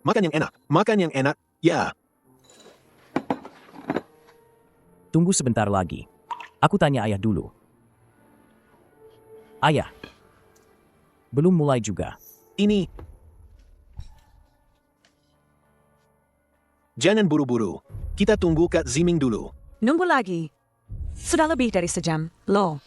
Makan yang enak. Makan yang enak. Ya. Tunggu sebentar lagi. Aku tanya ayah dulu. Ayah. Belum mulai juga. Ini. Jangan buru-buru. Kita tunggu Kak Ziming dulu. Nunggu lagi. Sudah lebih dari sejam, loh.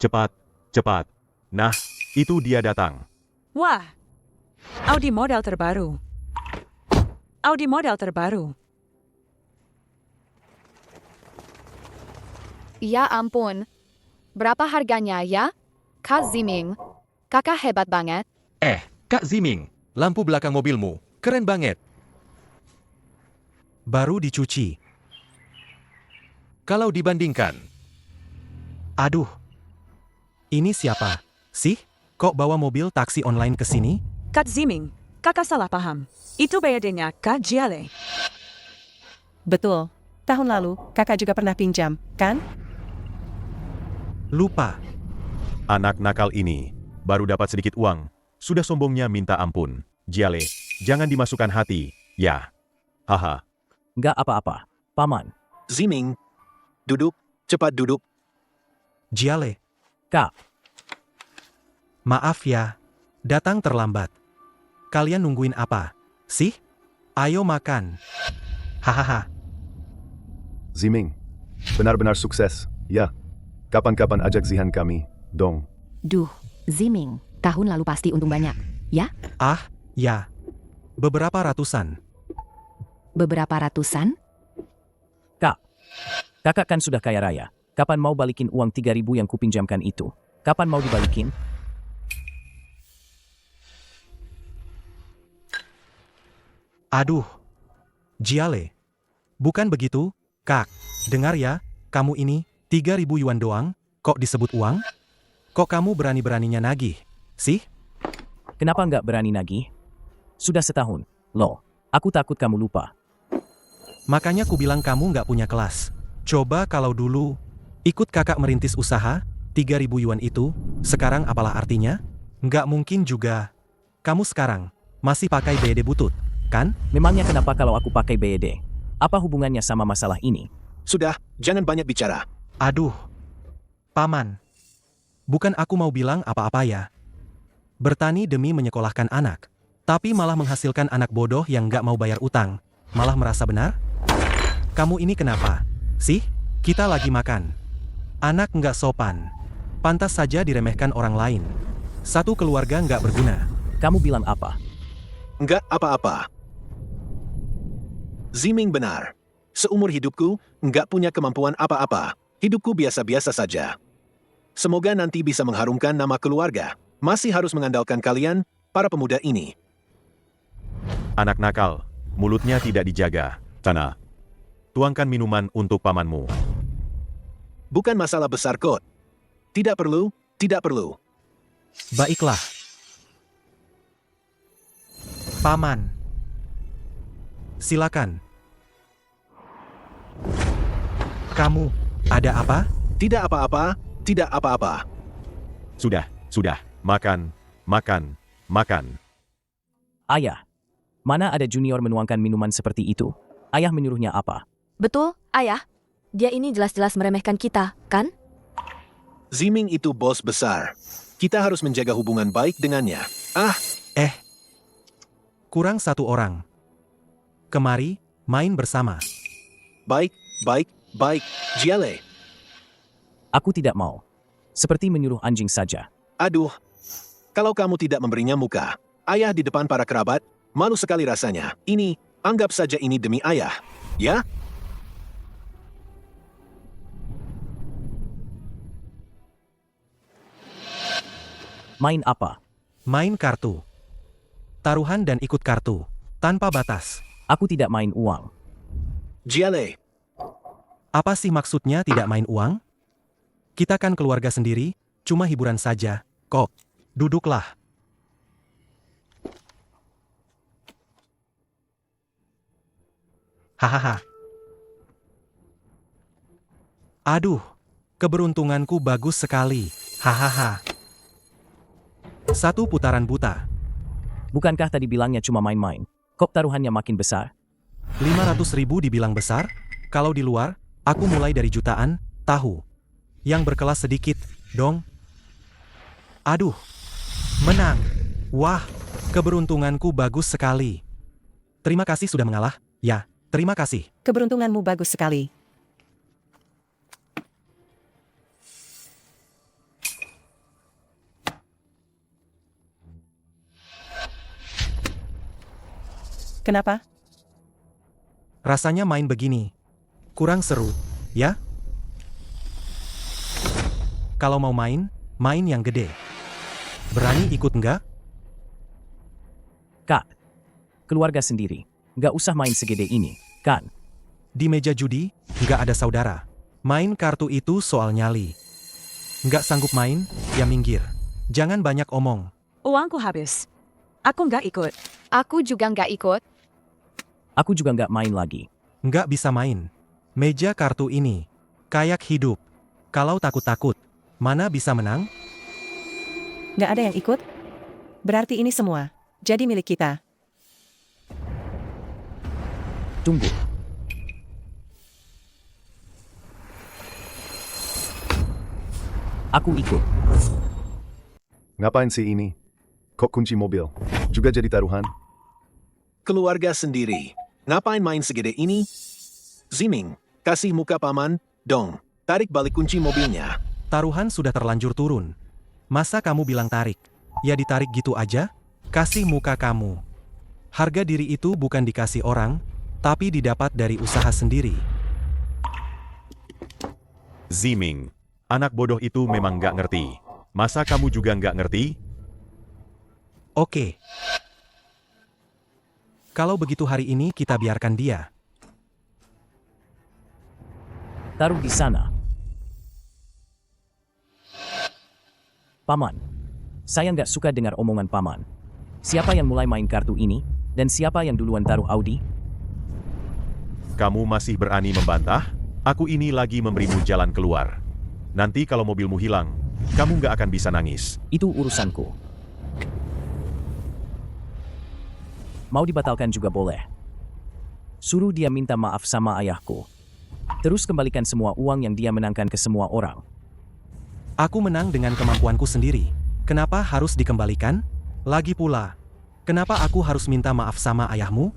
Cepat, cepat. Nah, itu dia datang. Wah, Audi model terbaru. Audi model terbaru. Ya ampun. Berapa harganya ya? Kak Ziming, kakak hebat banget. Kak Ziming, lampu belakang mobilmu, keren banget. Baru dicuci. Kalau dibandingkan. Aduh. Ini siapa? Sih? Kok bawa mobil taksi online ke sini? Kak Ziming, kakak salah paham. Itu BYD-nya Kak Jiale. Betul. Tahun lalu, kakak juga pernah pinjam, kan? Lupa. Anak nakal ini baru dapat sedikit uang, sudah sombongnya minta ampun. Jiale, jangan dimasukkan hati, ya. Haha. Nggak apa-apa, Paman. Ziming. Duduk. Cepat duduk. Jiale, Kak, maaf ya. Datang terlambat. Kalian nungguin apa? Sih? Ayo makan. Hahaha. Ziming, benar-benar sukses, ya. Kapan-kapan ajak Zihan kami, dong. Duh, Ziming, tahun lalu pasti untung banyak, ya? Ah, ya. Beberapa ratusan. Beberapa ratusan? Kak. Kakak kan sudah kaya raya. Kapan mau balikin uang 3.000 yang kupinjamkan itu? Kapan mau dibalikin? Aduh. Jiale. Bukan begitu, Kak. Dengar ya, kamu ini 3.000 yuan doang, kok disebut uang? Kok kamu berani-beraninya nagih? Sih? Kenapa nggak berani nagih? Sudah setahun. Loh, aku takut kamu lupa. Makanya ku bilang kamu nggak punya kelas. Coba kalau dulu ikut kakak merintis usaha, 3.000 yuan itu, sekarang apalah artinya? Nggak mungkin juga. Kamu sekarang masih pakai BYD butut, kan? Memangnya kenapa kalau aku pakai BYD? Apa hubungannya sama masalah ini? Sudah, jangan banyak bicara. Aduh. Paman. Bukan aku mau bilang apa-apa ya. Bertani demi menyekolahkan anak. Tapi malah menghasilkan anak bodoh yang nggak mau bayar utang. Malah merasa benar? Kamu ini kenapa? Sih? Kita lagi makan. Anak nggak sopan. Pantas saja diremehkan orang lain. Satu keluarga nggak berguna. Kamu bilang apa? Enggak apa-apa. Ziming benar. Seumur hidupku, enggak punya kemampuan apa-apa. Hidupku biasa-biasa saja. Semoga nanti bisa mengharumkan nama keluarga. Masih harus mengandalkan kalian, para pemuda ini. Anak nakal, mulutnya tidak dijaga. Sana. Tuangkan minuman untuk pamanmu. Bukan masalah besar kok. Tidak perlu, tidak perlu. Baiklah. Paman. Silakan. Kamu, ada apa? Tidak apa-apa, tidak apa-apa. Sudah. Makan, makan, makan. Ayah. Mana ada junior menuangkan minuman seperti itu? Ayah menyuruhnya apa? Betul, ayah. Dia ini jelas-jelas meremehkan kita, kan? Ziming itu bos besar. Kita harus menjaga hubungan baik dengannya. Kurang satu orang. Kemari, main bersama. Baik, Jiale. Aku tidak mau. Seperti menyuruh anjing saja. Aduh. Kalau kamu tidak memberinya muka, ayah di depan para kerabat, malu sekali rasanya. Ini, anggap saja ini demi ayah. Ya? Main apa? Main kartu. Taruhan dan ikut kartu. Tanpa batas. Aku tidak main uang. Jiale. Apa sih maksudnya tidak main uang? Kita kan keluarga sendiri, cuma hiburan saja. Kok, duduklah. Hahaha. Aduh, Keberuntunganku bagus sekali. Hahaha. 1 putaran buta. Bukankah tadi bilangnya cuma main-main? Kok taruhannya makin besar? 500.000 dibilang besar? Kalau di luar, aku mulai dari jutaan, tahu. Yang berkelas sedikit, dong. Aduh. Menang. Wah, keberuntunganku bagus sekali. Terima kasih sudah mengalah. Ya, terima kasih. Keberuntunganmu bagus sekali. Kenapa? Rasanya main begini. Kurang seru, ya? Kalau mau main, main yang gede. Berani ikut nggak? Kak, keluarga sendiri. Nggak usah main segede ini, kan? Di meja judi, nggak ada saudara. Main kartu itu soal nyali. Nggak sanggup main, ya minggir. Jangan banyak omong. Uangku habis. Aku nggak ikut. Aku juga nggak ikut. Aku juga nggak main lagi. Nggak bisa main. Meja kartu ini. Kayak hidup. Kalau takut-takut, mana bisa menang? Nggak ada yang ikut? Berarti ini semua jadi milik kita. Tunggu. Aku ikut. Ngapain sih ini? Kok kunci mobil? Juga jadi taruhan? Keluarga sendiri. Ngapain main segede ini? Ziming, kasih muka paman, dong. Tarik balik kunci mobilnya. Taruhan sudah terlanjur turun. Masa kamu bilang tarik? Ya ditarik gitu aja? Kasih muka kamu. Harga diri itu bukan dikasih orang, tapi didapat dari usaha sendiri. Ziming, anak bodoh itu memang nggak ngerti. Masa kamu juga nggak ngerti? Oke. Kalau begitu hari ini kita biarkan dia. Taruh di sana. Paman, saya nggak suka dengar omongan paman. Siapa yang mulai main kartu ini? Dan siapa yang duluan taruh Audi? Kamu masih berani membantah? Aku ini lagi memberimu jalan keluar. Nanti kalau mobilmu hilang, kamu nggak akan bisa nangis. Itu urusanku. Mau dibatalkan juga boleh. Suruh dia minta maaf sama ayahku. Terus kembalikan semua uang yang dia menangkan ke semua orang. Aku menang dengan kemampuanku sendiri. Kenapa harus dikembalikan? Lagi pula, kenapa aku harus minta maaf sama ayahmu?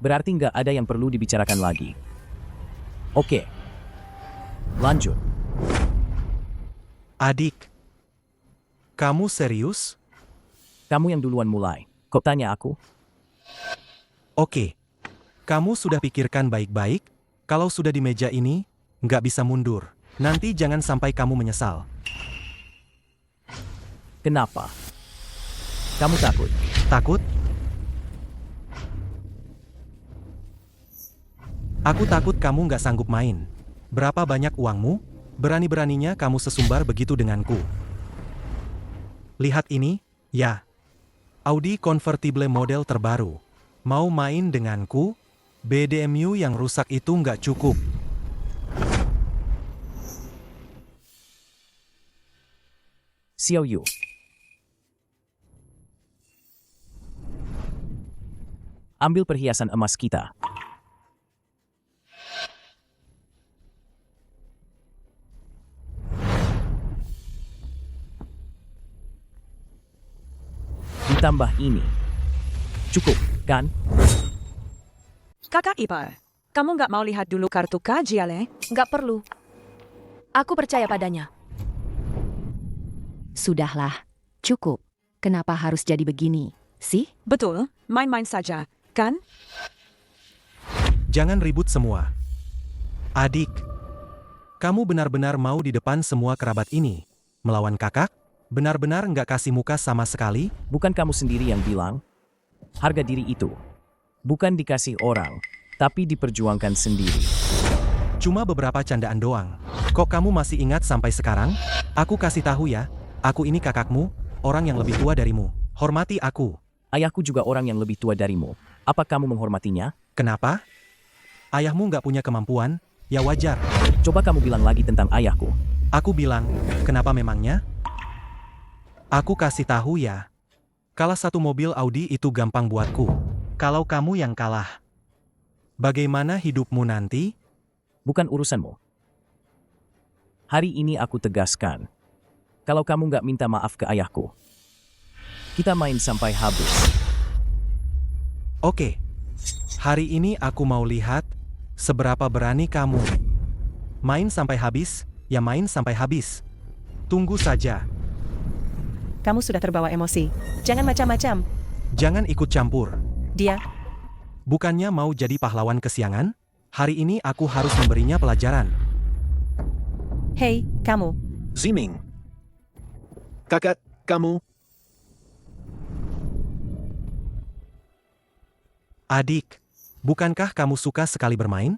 Berarti nggak ada yang perlu dibicarakan lagi. Oke. Lanjut. Adik, kamu serius? Kamu yang duluan mulai. Kok tanya aku? Oke. Kamu sudah pikirkan baik-baik? Kalau sudah di meja ini, nggak bisa mundur. Nanti jangan sampai kamu menyesal. Kenapa? Kamu takut? Takut? Aku takut kamu nggak sanggup main. Berapa banyak uangmu? Berani-beraninya kamu sesumbar begitu denganku. Lihat ini, ya. Audi convertible model terbaru. Mau main denganku? BDMU yang rusak itu nggak cukup. Xiao Yu. Ambil perhiasan emas kita. Ditambah ini. Cukup, kan? Kakak ipar, kamu nggak mau lihat dulu kartu Kak Jiale? Nggak perlu. Aku percaya padanya. Sudahlah, cukup. Kenapa harus jadi begini, sih? Betul, main-main saja, kan? Jangan ribut semua. Adik, kamu benar-benar mau di depan semua kerabat ini melawan kakak? Benar-benar nggak kasih muka sama sekali? Bukan kamu sendiri yang bilang? Harga diri itu bukan dikasih orang, tapi diperjuangkan sendiri. Cuma beberapa candaan doang. Kok kamu masih ingat sampai sekarang? Aku kasih tahu ya, aku ini kakakmu, orang yang lebih tua darimu. Hormati aku. Ayahku juga orang yang lebih tua darimu. Apa kamu menghormatinya? Kenapa? Ayahmu nggak punya kemampuan, Ya wajar. Coba kamu bilang lagi tentang ayahku. Aku bilang, kenapa memangnya? Aku kasih tahu ya. Kalah satu mobil Audi itu gampang buatku. Kalau kamu yang kalah, bagaimana hidupmu nanti? Bukan urusanmu. Hari ini aku tegaskan. Kalau kamu nggak minta maaf ke ayahku, kita main sampai habis. Oke. Hari ini aku mau lihat seberapa berani kamu. Main sampai habis, ya main sampai habis. Tunggu saja. Kamu sudah terbawa emosi. Jangan macam-macam. Jangan ikut campur. Dia, Bukannya mau jadi pahlawan kesiangan? Hari ini aku harus memberinya pelajaran. hei, kamu. Ziming. Kakak, kamu. Adik, bukankah kamu suka sekali bermain?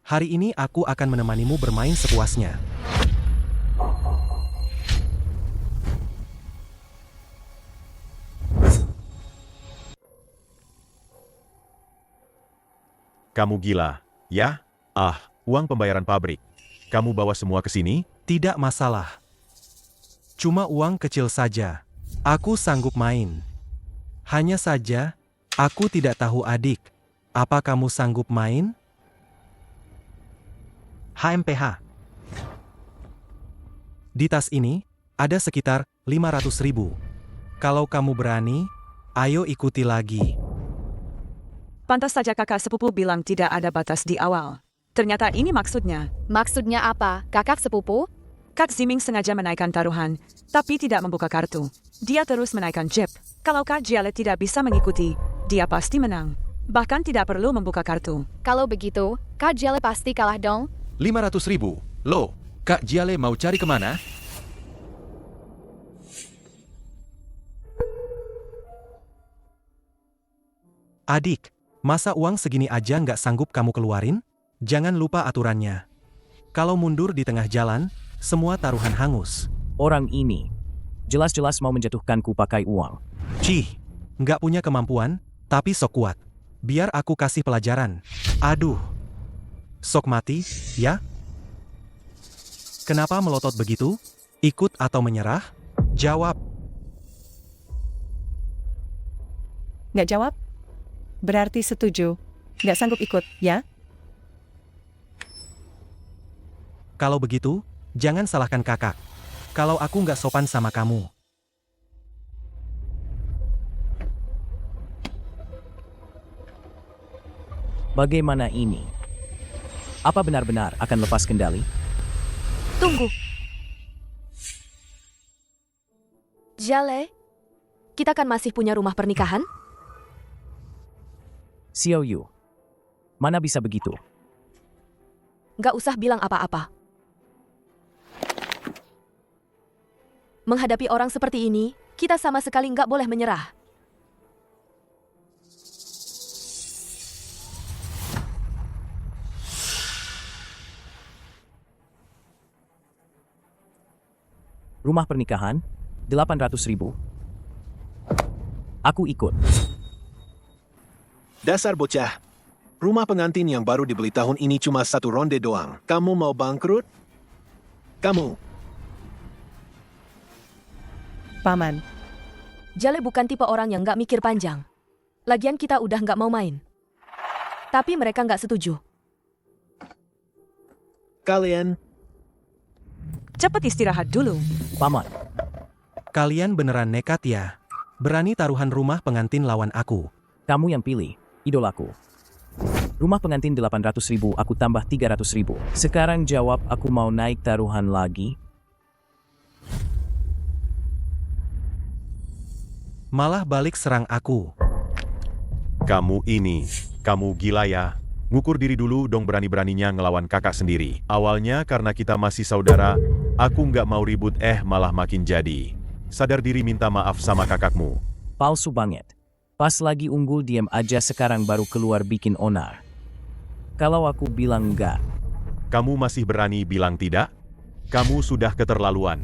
Hari ini aku akan menemanimu bermain sepuasnya. Kamu gila, ya? Ah, uang pembayaran pabrik. Kamu bawa semua ke sini? Tidak masalah. Cuma uang kecil saja. Aku sanggup main. Hanya saja, aku tidak tahu adik. Apa kamu sanggup main? HMPH. Di tas ini, ada sekitar 500.000. Kalau kamu berani, ayo ikuti lagi. Pantas saja kakak sepupu bilang tidak ada batas di awal. Ternyata ini maksudnya. Maksudnya apa, kakak sepupu? Kak Ziming sengaja menaikkan taruhan, tapi tidak membuka kartu. Dia terus menaikkan chip. Kalau Kak Jiale tidak bisa mengikuti, dia pasti menang. Bahkan tidak perlu membuka kartu. Kalau begitu, Kak Jiale pasti kalah dong. 500.000. Loh, Kak Jiale mau cari kemana? Adik, masa uang segini aja nggak sanggup kamu keluarin? Jangan lupa aturannya. Kalau mundur di tengah jalan, semua taruhan hangus. Orang ini jelas-jelas mau menjatuhkanku pakai uang. Cih, nggak punya kemampuan, tapi sok kuat. Biar aku kasih pelajaran. Aduh. Sok mati, ya? Kenapa melotot begitu? Ikut atau menyerah? Jawab. Nggak jawab? Berarti setuju. Nggak sanggup ikut, ya? Kalau begitu, jangan salahkan kakak. Kalau aku nggak sopan sama kamu. Bagaimana ini? Apa benar-benar akan lepas kendali? Tunggu. Jiale, kita kan masih punya rumah pernikahan? Xiao Yu, mana bisa begitu? Nggak usah bilang apa-apa. Menghadapi orang seperti ini, kita sama sekali nggak boleh menyerah. Rumah pernikahan, 800.000. Aku ikut. Dasar bocah. Rumah pengantin yang baru dibeli tahun ini cuma satu ronde doang. Kamu mau bangkrut? Kamu. Paman. Jiale bukan tipe orang yang nggak mikir panjang. Lagian kita udah nggak mau main. Tapi mereka nggak setuju. Kalian. Cepat istirahat dulu. Paman, Kalian beneran nekat ya? Berani taruhan rumah pengantin lawan aku. kamu yang pilih, idolaku. Rumah pengantin 800.000, aku tambah 300.000. Sekarang jawab, aku mau naik taruhan lagi. Malah balik serang aku. Kamu gila ya? Ngukur diri dulu dong berani-beraninya ngelawan kakak sendiri. Awalnya karena kita masih saudara, aku nggak mau ribut malah makin jadi. Sadar diri minta maaf sama kakakmu. Palsu banget. Pas lagi unggul diam aja, sekarang baru keluar bikin onar. Kalau aku bilang enggak. Kamu masih berani bilang tidak? Kamu sudah keterlaluan.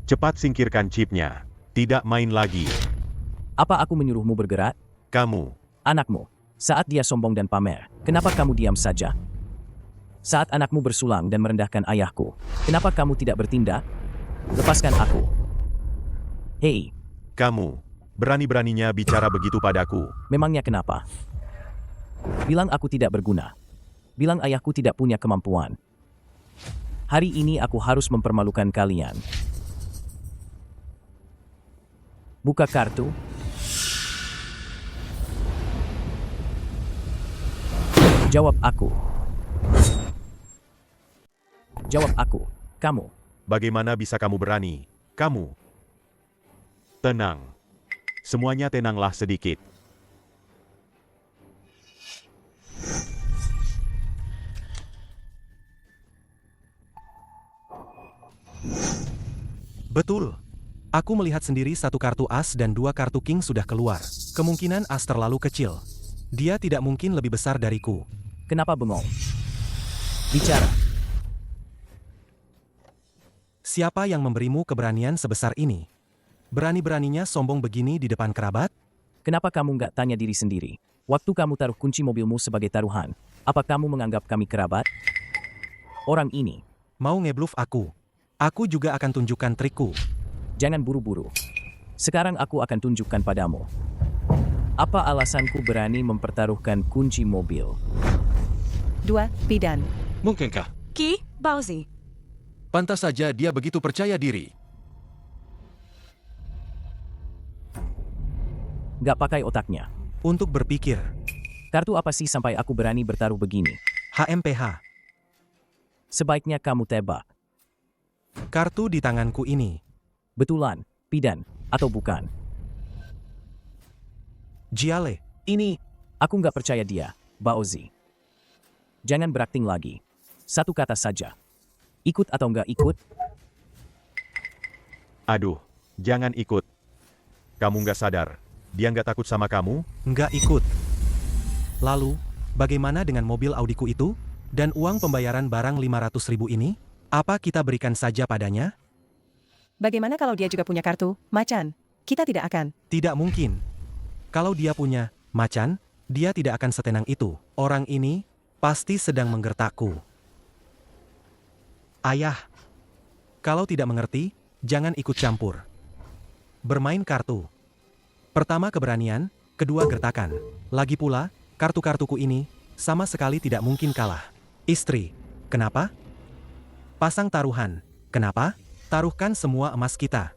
Cepat singkirkan chipnya. Tidak main lagi. Apa aku menyuruhmu bergerak? Kamu. Anakmu. Saat dia sombong dan pamer, kenapa kamu diam saja? Saat anakmu bersulang dan merendahkan ayahku, kenapa kamu tidak bertindak? Lepaskan aku. Hei, Kamu, berani-beraninya bicara begitu padaku. memangnya kenapa? Bilang aku tidak berguna. Bilang ayahku tidak punya kemampuan. Hari ini aku harus mempermalukan kalian. Buka kartu. Jawab aku. Jawab aku. Kamu. Bagaimana bisa kamu berani? Kamu. Tenang. Semuanya tenanglah sedikit. Betul. Aku melihat sendiri satu kartu as dan dua kartu king sudah keluar. Kemungkinan as terlalu kecil. Dia tidak mungkin lebih besar dariku. Kenapa bengong? Bicara. Siapa yang memberimu keberanian sebesar ini? Berani-beraninya sombong begini di depan kerabat? Kenapa kamu nggak tanya diri sendiri? Waktu kamu taruh kunci mobilmu sebagai taruhan, apa kamu menganggap kami kerabat? Orang ini. Mau ngebluf aku? Aku juga akan tunjukkan trikku. Jangan buru-buru. Sekarang aku akan tunjukkan padamu. Apa alasanku berani mempertaruhkan kunci mobil? 2. Bidan. Mungkinkah? Ki, Bauzi. Pantas saja dia begitu percaya diri. Nggak pakai otaknya. Untuk berpikir. Kartu apa sih sampai aku berani bertaruh begini? HMPH. Sebaiknya kamu tebak. Kartu di tanganku ini. Betulan, Bidan, atau bukan? Jiale. Ini, aku nggak percaya dia, Baozi. Jangan berakting lagi. Satu kata saja. Ikut atau nggak ikut? Aduh, jangan ikut. Kamu nggak sadar. Dia nggak takut sama kamu? Nggak ikut. Lalu, bagaimana dengan mobil Audiku itu? Dan uang pembayaran barang 500.000 ini? Apa kita berikan saja padanya? Bagaimana kalau dia juga punya kartu, macan? Kita tidak akan. Tidak mungkin. Kalau dia punya macan, dia tidak akan setenang itu. Orang ini pasti sedang menggertakku. Ayah, kalau tidak mengerti, jangan ikut campur. Bermain kartu. Pertama keberanian, kedua gertakan. Lagi pula, kartu-kartuku ini sama sekali tidak mungkin kalah. Istri, kenapa? Pasang taruhan, kenapa? Taruhkan semua emas kita.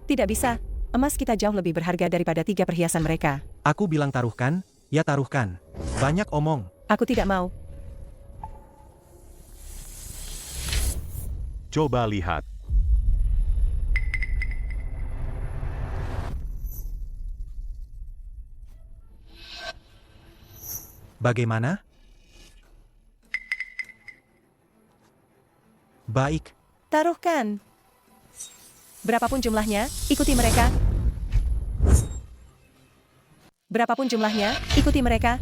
Tidak bisa. Emas kita jauh lebih berharga daripada 3 perhiasan mereka. Aku bilang taruhkan, ya taruhkan. Banyak omong. Aku tidak mau. Coba lihat. Bagaimana? Baik. Taruhkan. Berapapun jumlahnya, ikuti mereka. Berapapun jumlahnya, ikuti mereka.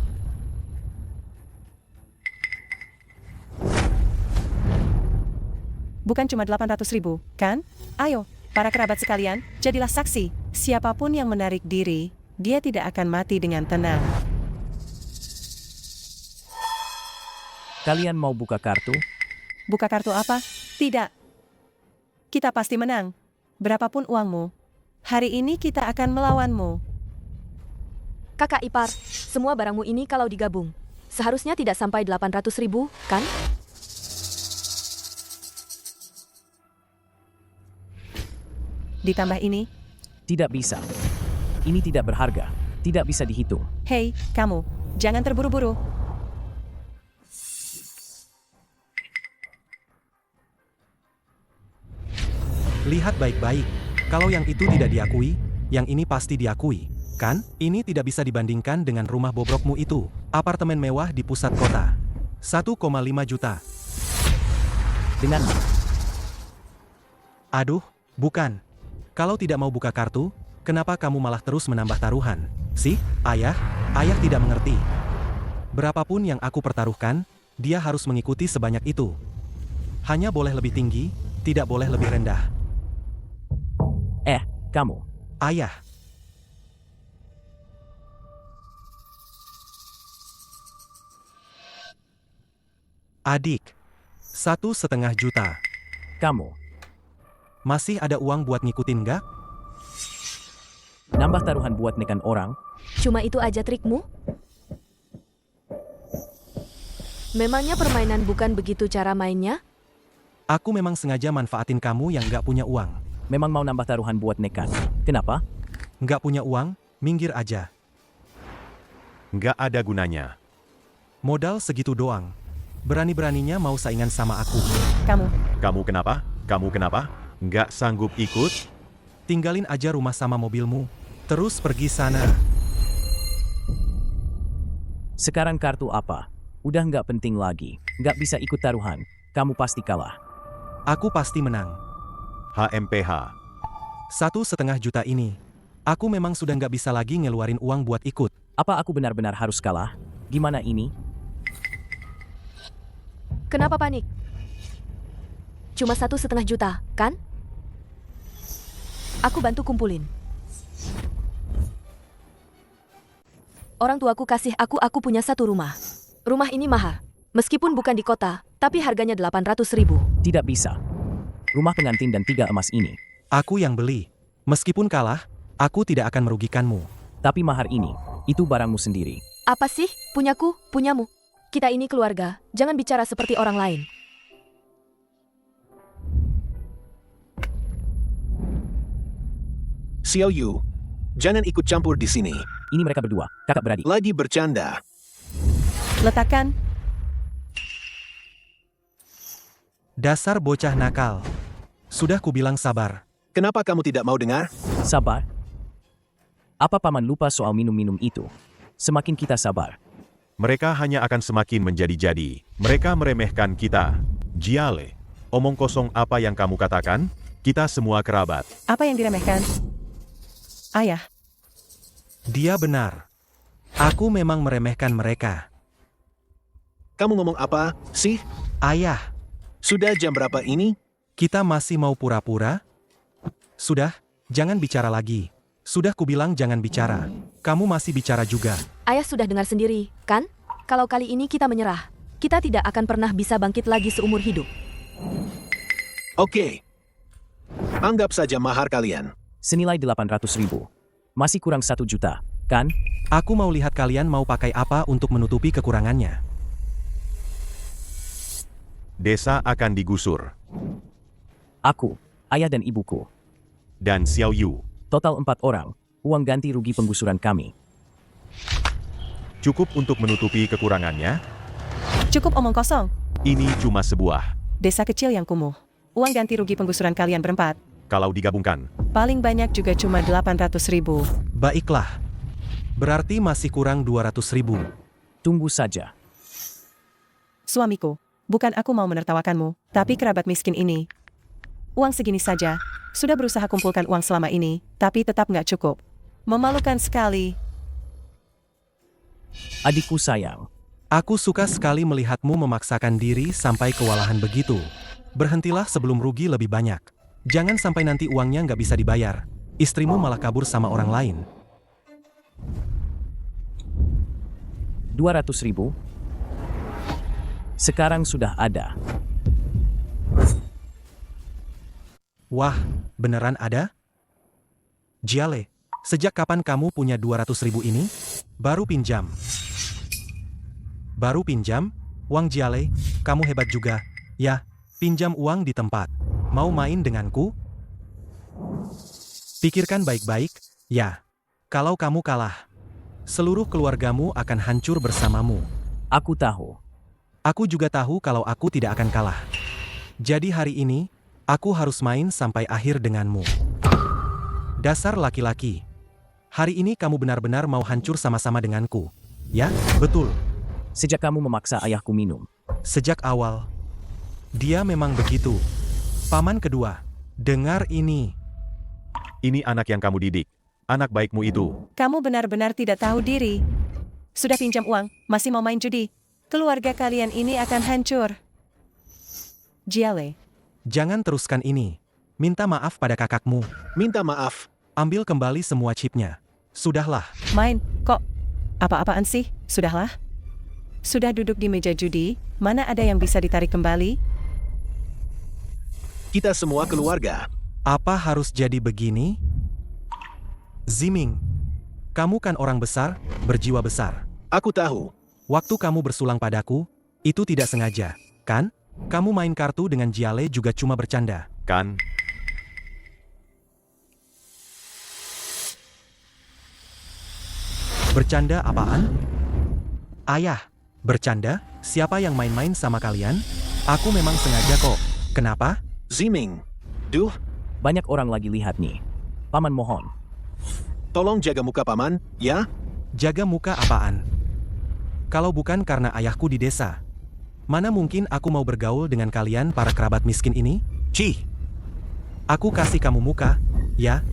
Bukan cuma 800.000, kan? Ayo, para kerabat sekalian, jadilah saksi. Siapapun yang menarik diri, dia tidak akan mati dengan tenang. Kalian mau buka kartu? Buka kartu apa? Tidak. Kita pasti menang. Berapapun uangmu, hari ini kita akan melawanmu. Kakak ipar, semua barangmu ini kalau digabung, seharusnya tidak sampai 800.000, kan? Ditambah ini, Tidak bisa. Ini tidak berharga. Tidak bisa dihitung. hei, kamu, jangan terburu-buru. Lihat baik-baik. Kalau yang itu tidak diakui, yang ini pasti diakui. Kan? Ini tidak bisa dibandingkan dengan rumah bobrokmu itu. Apartemen mewah di pusat kota. 1,5 juta. Dengan Aduh, bukan. Kalau tidak mau buka kartu, kenapa kamu malah terus menambah taruhan? Sih, ayah tidak mengerti. Berapapun yang aku pertaruhkan, dia harus mengikuti sebanyak itu. Hanya boleh lebih tinggi, tidak boleh lebih rendah. kamu. Ayah. Adik, 1,5 juta. Kamu, Masih ada uang buat ngikutin nggak? nambah taruhan buat nekan orang? Cuma itu aja trikmu? Memangnya permainan bukan begitu cara mainnya? Aku memang sengaja manfaatin kamu yang nggak punya uang. Memang mau nambah taruhan buat nekan. Kenapa? Nggak punya uang, minggir aja. Nggak ada gunanya. Modal segitu doang. Berani-beraninya mau saingan sama aku. Kamu kenapa? Kamu kenapa? Nggak sanggup ikut? Tinggalin aja rumah sama mobilmu. Terus pergi sana. Sekarang kartu apa? Udah nggak penting lagi. Nggak bisa ikut taruhan. Kamu pasti kalah. Aku pasti menang. HMPH. 1,5 juta ini. Aku memang sudah nggak bisa lagi ngeluarin uang buat ikut. Apa aku benar-benar harus kalah? Gimana ini? Kenapa panik? Cuma 1,5 juta, kan? Aku bantu kumpulin. Orang tuaku kasih aku punya 1 rumah. Rumah ini mahal. Meskipun bukan di kota, tapi harganya 800.000. Tidak bisa. Rumah pengantin dan 3 emas ini. Aku yang beli. Meskipun kalah, aku tidak akan merugikanmu. Tapi mahar ini, itu barangmu sendiri. Apa sih? Punyaku, punyamu. Kita ini keluarga, jangan bicara seperti orang lain. Xiao Yu, jangan ikut campur di sini. Ini mereka berdua, kakak beradik. Lagi bercanda. Letakkan. Dasar bocah nakal. Sudah kubilang sabar. Kenapa kamu tidak mau dengar? Sabar. Apa paman lupa soal minum-minum itu? Semakin kita sabar, Mereka hanya akan semakin menjadi-jadi. Mereka meremehkan kita. Jiale, omong kosong apa yang kamu katakan? Kita semua kerabat. Apa yang diremehkan? Ayah, Dia benar. Aku memang meremehkan mereka. Kamu ngomong apa sih? Ayah, Sudah jam berapa ini? kita masih mau pura-pura? Sudah, jangan bicara lagi. Sudah kubilang jangan bicara. Kamu masih bicara juga. Ayah sudah dengar sendiri, kan? Kalau kali ini kita menyerah, kita tidak akan pernah bisa bangkit lagi seumur hidup. Oke. Anggap saja mahar kalian. senilai 800.000. Masih kurang 1 juta, kan? Aku mau lihat kalian mau pakai apa untuk menutupi kekurangannya. Desa akan digusur. Aku, ayah dan ibuku. Dan Xiao Yu. Total 4 orang. Uang ganti rugi penggusuran kami. Cukup untuk menutupi kekurangannya? cukup omong kosong. Ini cuma sebuah. Desa kecil yang kumuh. Uang ganti rugi penggusuran kalian berempat. Kalau digabungkan, Paling banyak juga cuma 800.000. Baiklah. Berarti masih kurang 200.000. Tunggu saja. Suamiku, bukan aku mau menertawakanmu, tapi kerabat miskin ini. Uang segini saja. Sudah berusaha kumpulkan uang selama ini, tapi tetap nggak cukup. Memalukan sekali. Adikku sayang. Aku suka sekali melihatmu memaksakan diri sampai kewalahan begitu. Berhentilah sebelum rugi lebih banyak. Jangan sampai nanti uangnya nggak bisa dibayar. Istrimu malah kabur sama orang lain. 200.000. Sekarang sudah ada. Wah, beneran ada? Jiale, sejak kapan kamu punya 200.000 ini? Baru pinjam. Baru pinjam? Wang Jiale, kamu hebat juga. Ya, pinjam uang di tempat. Mau main denganku? Pikirkan baik-baik, ya. Kalau kamu kalah, seluruh keluargamu akan hancur bersamamu. Aku tahu. Aku juga tahu kalau aku tidak akan kalah. Jadi hari ini, aku harus main sampai akhir denganmu. Dasar laki-laki. Hari ini kamu benar-benar mau hancur sama-sama denganku. Ya, betul. Sejak kamu memaksa ayahku minum. Sejak awal. Dia memang begitu. Paman kedua, dengar ini. ini anak yang kamu didik. Anak baikmu itu. Kamu benar-benar tidak tahu diri. Sudah pinjam uang, masih mau main judi. Keluarga kalian ini akan hancur. Jiale, Jangan teruskan ini. Minta maaf pada kakakmu. Minta maaf. Ambil kembali semua chipnya. Sudahlah. main, kok? Apa-apaan sih? Sudahlah. Sudah duduk di meja judi, mana ada yang bisa ditarik kembali? Kita semua keluarga. Apa harus jadi begini? Ziming, kamu kan orang besar, berjiwa besar. Aku tahu. Waktu kamu bersulang padaku, itu tidak sengaja, kan? Kamu main kartu dengan Jiale juga cuma bercanda. Kan? Bercanda apaan? Ayah, bercanda? Siapa yang main-main sama kalian? Aku memang sengaja kok. Kenapa? Ziming. Duh, Banyak orang lagi lihat nih. Paman mohon. tolong jaga muka paman, ya? Jaga muka apaan? Kalau bukan karena ayahku di desa, mana mungkin aku mau bergaul dengan kalian para kerabat miskin ini? Cih! Aku kasih kamu muka, ya?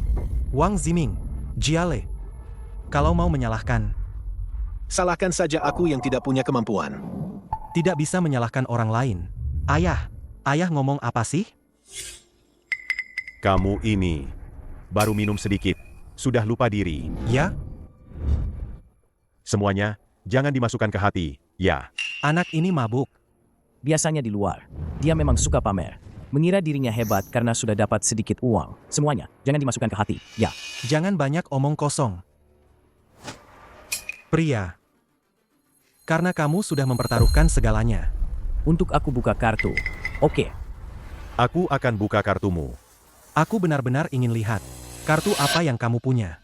Wang Ziming, Jiale. Kalau mau menyalahkan, Salahkan saja aku yang tidak punya kemampuan. tidak bisa menyalahkan orang lain. Ayah ngomong apa sih? Kamu ini baru minum sedikit, sudah lupa diri. Ya? Semuanya, jangan dimasukkan ke hati, ya. Anak ini mabuk. Biasanya di luar. Dia memang suka pamer. Mengira dirinya hebat karena sudah dapat sedikit uang. Semuanya, jangan dimasukkan ke hati, ya. Jangan banyak omong kosong. Pria. Karena kamu sudah mempertaruhkan segalanya. Untuk aku buka kartu. Oke, Aku akan buka kartumu. Aku benar-benar ingin lihat. Kartu apa yang kamu punya?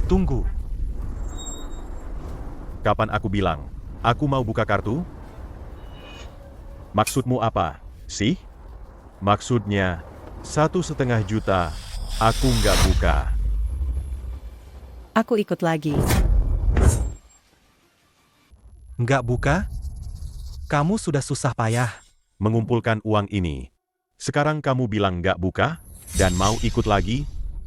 Tunggu. Kapan aku bilang, aku mau buka kartu? Maksudmu apa, sih? Maksudnya, 1,5 juta, aku nggak buka. Aku ikut lagi. Nggak buka? Kamu sudah susah payah. Mengumpulkan uang ini. Sekarang kamu bilang nggak buka? Dan mau ikut lagi?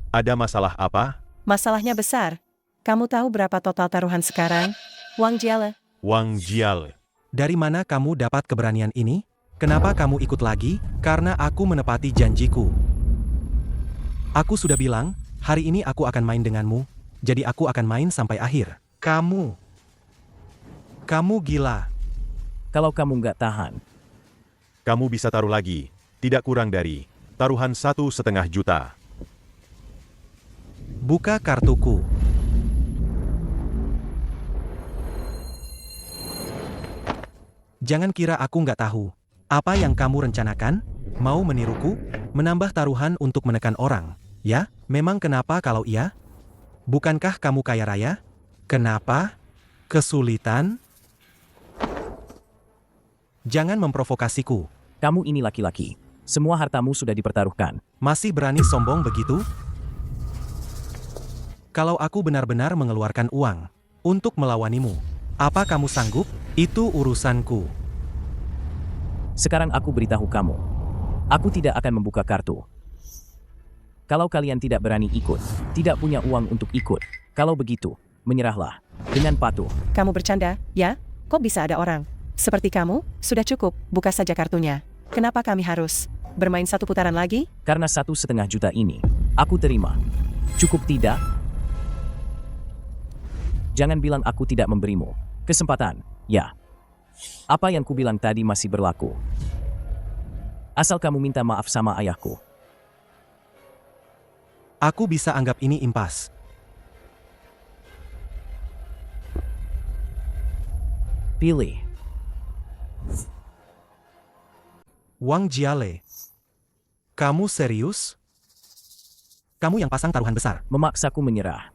Ada masalah apa? Masalahnya besar. Kamu tahu berapa total taruhan sekarang? Wang Jiale. Wang Jiale. Dari mana kamu dapat keberanian ini? Kenapa kamu ikut lagi? Karena aku menepati janjiku. Aku sudah bilang, hari ini aku akan main denganmu, jadi aku akan main sampai akhir. Kamu gila. kalau kamu nggak tahan, Kamu bisa taruh lagi, tidak kurang dari taruhan 1,5 juta. Buka kartuku. Jangan kira aku nggak tahu. Apa yang kamu rencanakan? Mau meniruku? Menambah taruhan untuk menekan orang? Ya? Memang kenapa kalau iya? Bukankah kamu kaya raya? Kenapa? Kesulitan? Jangan memprovokasiku. kamu ini laki-laki. Semua hartamu sudah dipertaruhkan. Masih berani sombong begitu? Kalau aku benar-benar mengeluarkan uang untuk melawanimu, apa kamu sanggup? Itu urusanku. Sekarang aku beritahu kamu. Aku tidak akan membuka kartu. Kalau kalian tidak berani ikut, tidak punya uang untuk ikut, kalau begitu, menyerahlah. Dengan patuh. Kamu bercanda, ya? Kok bisa ada orang seperti kamu? Sudah cukup, buka saja kartunya. Kenapa kami harus bermain satu putaran lagi? Karena 1,5 juta ini, aku terima. Cukup tidak? Jangan bilang aku tidak memberimu kesempatan, ya. Apa yang kubilang tadi masih berlaku. Asal kamu minta maaf sama ayahku. Aku bisa anggap ini impas. Pilih. Wang Jiale. Kamu serius? Kamu yang pasang taruhan besar. Memaksaku menyerah.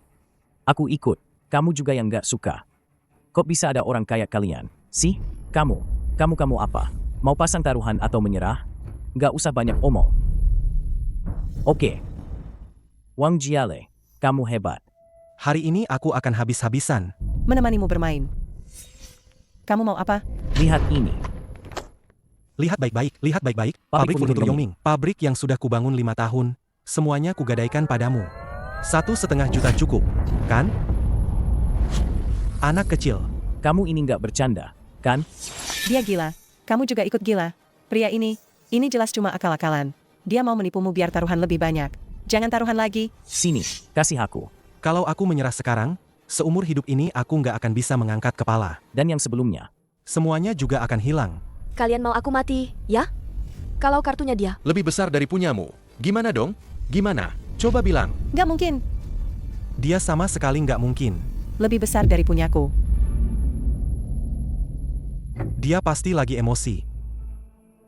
Aku ikut. Kamu juga yang gak suka. Kok bisa ada orang kayak kalian? Sih? Kamu apa? Mau pasang taruhan atau menyerah? Gak usah banyak omong. Oke. Wang Jiale, kamu hebat. Hari ini aku akan habis-habisan. Menemanimu bermain. Kamu mau apa? Lihat ini. Lihat baik-baik, lihat baik-baik. Pabrik Pabrik furnitur Yongming. Yongming. Pabrik yang sudah kubangun 5 tahun. Semuanya kugadaikan padamu. 1,5 juta cukup, kan? Anak kecil. Kamu ini gak bercanda, kan? Dia gila. Kamu juga ikut gila. Pria ini jelas cuma akal-akalan. Dia mau menipumu biar taruhan lebih banyak. Jangan taruhan lagi. Sini, kasih aku. Kalau aku menyerah sekarang, Seumur hidup ini aku nggak akan bisa mengangkat kepala. Dan yang sebelumnya. Semuanya juga akan hilang. Kalian mau aku mati, ya? Kalau kartunya dia. Lebih besar dari punyamu. Gimana dong? Gimana? Coba bilang. Nggak mungkin. Dia sama sekali nggak mungkin. Lebih besar dari punyaku. Dia pasti lagi emosi.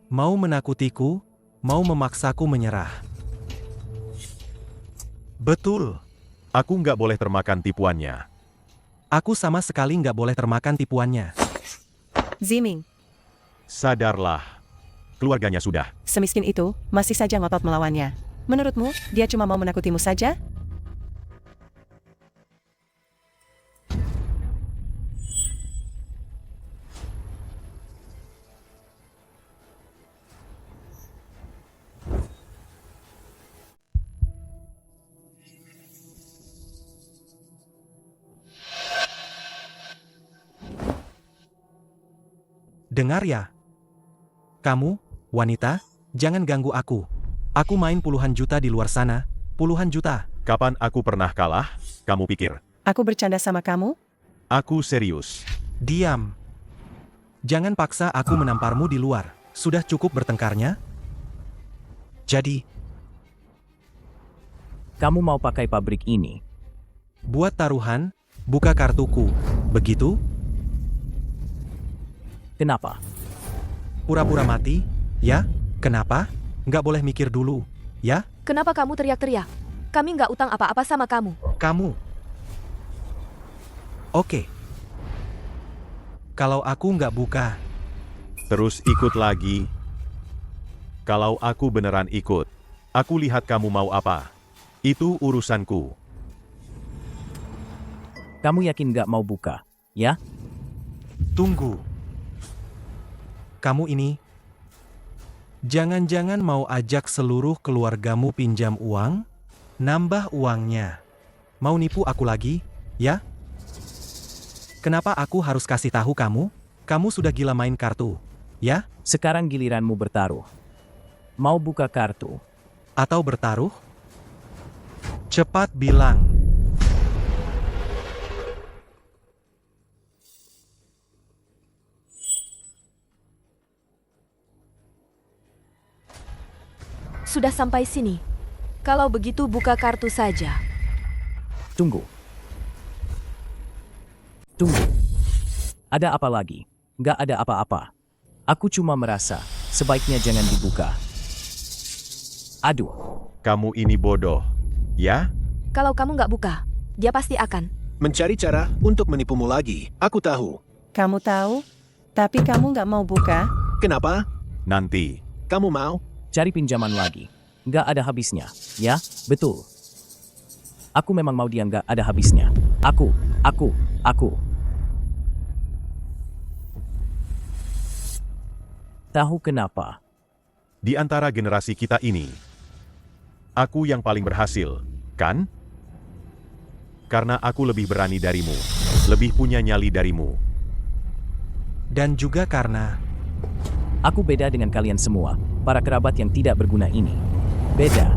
Mau menakutiku, mau memaksaku menyerah. Betul. Aku nggak boleh termakan tipuannya. Aku sama sekali nggak boleh termakan tipuannya. Ziming, Sadarlah. Keluarganya sudah. semiskin itu, masih saja ngotot melawannya. Menurutmu, dia cuma mau menakutimu saja? Dengar ya. Kamu, wanita, jangan ganggu aku. Aku main puluhan juta di luar sana, puluhan juta. Kapan aku pernah kalah? Kamu pikir? Aku bercanda sama kamu? Aku serius. Diam. Jangan paksa aku menamparmu di luar. Sudah cukup bertengkarnya? Jadi, Kamu mau pakai pabrik ini. buat taruhan, buka kartuku. Begitu? Kenapa? Pura-pura mati? Ya? Kenapa? Nggak boleh mikir dulu. Ya? Kenapa kamu teriak-teriak? Kami nggak utang apa-apa sama kamu. Kamu. Oke. Kalau aku nggak buka, Terus ikut lagi. Kalau aku beneran ikut, aku lihat kamu mau apa. Itu urusanku. Kamu yakin gak mau buka? Ya? tunggu. Kamu ini, jangan-jangan mau ajak seluruh keluargamu pinjam uang? Nambah uangnya. Mau nipu aku lagi, ya? Kenapa aku harus kasih tahu kamu? Kamu sudah gila main kartu, ya? Sekarang giliranmu bertaruh. Mau buka kartu? Atau bertaruh? Cepat bilang. Sudah sampai sini. Kalau begitu buka kartu saja. Tunggu. Tunggu. Ada apa lagi? Gak ada apa-apa. Aku cuma merasa, sebaiknya jangan dibuka. Aduh. Kamu ini bodoh, ya? Kalau kamu nggak buka, dia pasti akan. Mencari cara untuk menipumu lagi. Aku tahu. Kamu tahu? Tapi kamu nggak mau buka? Kenapa? Nanti. Kamu mau? Cari pinjaman lagi. Gak ada habisnya. Ya, betul. Aku memang mau dia gak ada habisnya. Aku. Tahu kenapa? Di antara generasi kita ini, aku yang paling berhasil, kan? Karena aku lebih berani darimu, lebih punya nyali darimu. Dan juga karena Aku beda dengan kalian semua, para kerabat yang tidak berguna ini. Beda.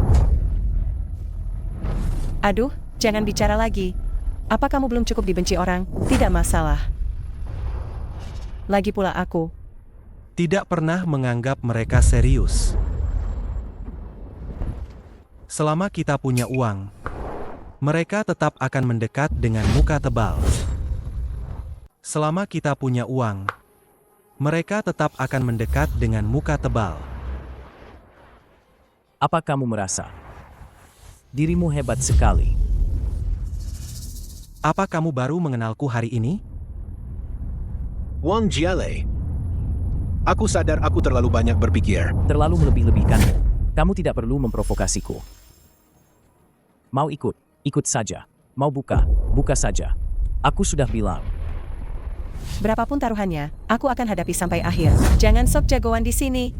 Aduh, jangan bicara lagi. Apa kamu belum cukup dibenci orang? Tidak masalah. Lagi pula aku. tidak pernah menganggap mereka serius. Selama kita punya uang, mereka tetap akan mendekat dengan muka tebal. Selama kita punya uang, mereka tetap akan mendekat dengan muka tebal. Apa kamu merasa dirimu hebat sekali? Apa kamu baru mengenalku hari ini? Wang Jiale. Aku sadar aku terlalu banyak berpikir. Terlalu melebih-lebihkanmu. Kamu tidak perlu memprovokasiku. Mau ikut? Ikut saja. Mau buka? Buka saja. Aku sudah bilang. Berapapun taruhannya, aku akan hadapi sampai akhir. Jangan sok jagoan di sini.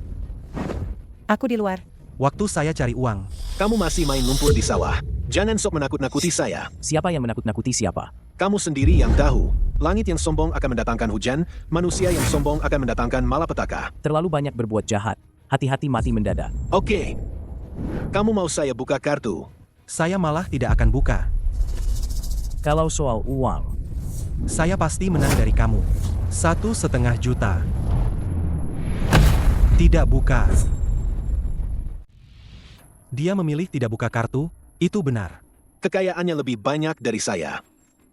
Aku di luar. Waktu saya cari uang, Kamu masih main lumpur di sawah. Jangan sok menakut-nakuti saya. Siapa yang menakut-nakuti siapa? Kamu sendiri yang tahu. Langit yang sombong akan mendatangkan hujan, manusia yang sombong akan mendatangkan malapetaka. Terlalu banyak berbuat jahat. Hati-hati mati mendadak. Oke. Kamu mau saya buka kartu? saya malah tidak akan buka. Kalau soal uang, Saya pasti menang dari kamu. 1,5 juta. Tidak buka. Dia memilih tidak buka kartu, itu benar. Kekayaannya lebih banyak dari saya.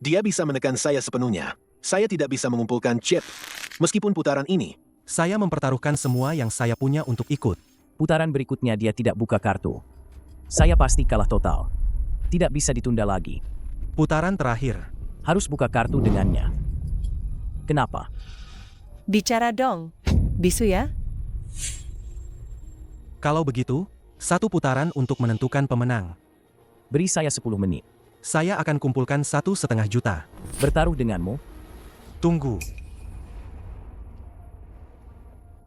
Dia bisa menekan saya sepenuhnya. Saya tidak bisa mengumpulkan chip. Meskipun putaran ini, Saya mempertaruhkan semua yang saya punya untuk ikut. putaran berikutnya dia tidak buka kartu. Saya pasti kalah total. Tidak bisa ditunda lagi. Putaran terakhir. Harus buka kartu dengannya. Kenapa? Bicara dong. Bisu ya? Kalau begitu, 1 putaran untuk menentukan pemenang. Beri saya 10 menit. Saya akan kumpulkan 1,5 juta. Bertaruh denganmu? Tunggu.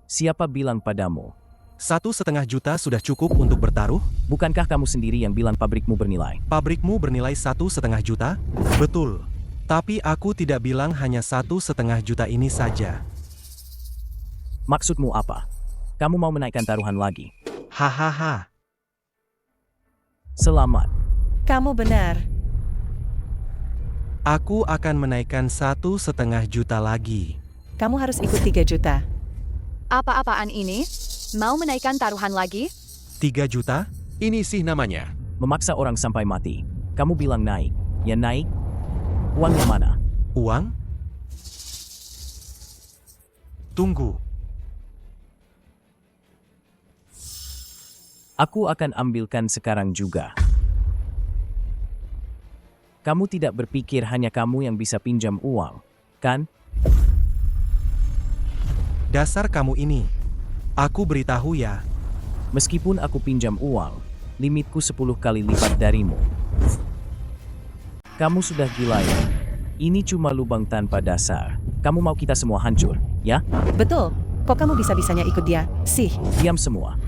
Siapa bilang padamu? 1,5 juta sudah cukup untuk bertaruh? Bukankah kamu sendiri yang bilang pabrikmu bernilai? Pabrikmu bernilai 1,5 juta? Betul. Tapi aku tidak bilang hanya 1,5 juta ini saja. Maksudmu apa? Kamu mau menaikkan taruhan lagi? Hahaha. Selamat. Kamu benar. Aku akan menaikkan 1,5 juta lagi. Kamu harus ikut 3 juta. Apa-apaan ini? Mau menaikkan taruhan lagi? 3 juta? Ini sih namanya. Memaksa orang sampai mati. Kamu bilang naik. Ya naik. Uangnya mana? Uang? Tunggu. Aku akan ambilkan sekarang juga. Kamu tidak berpikir hanya kamu yang bisa pinjam uang, kan? Dasar kamu ini. Aku beritahu ya. Meskipun aku pinjam uang, limitku 10 kali lipat darimu. Kamu sudah gila ya? Ini cuma lubang tanpa dasar. Kamu mau kita semua hancur, ya? Betul. Kok kamu bisa-bisanya ikut dia? Sih. Diam semua.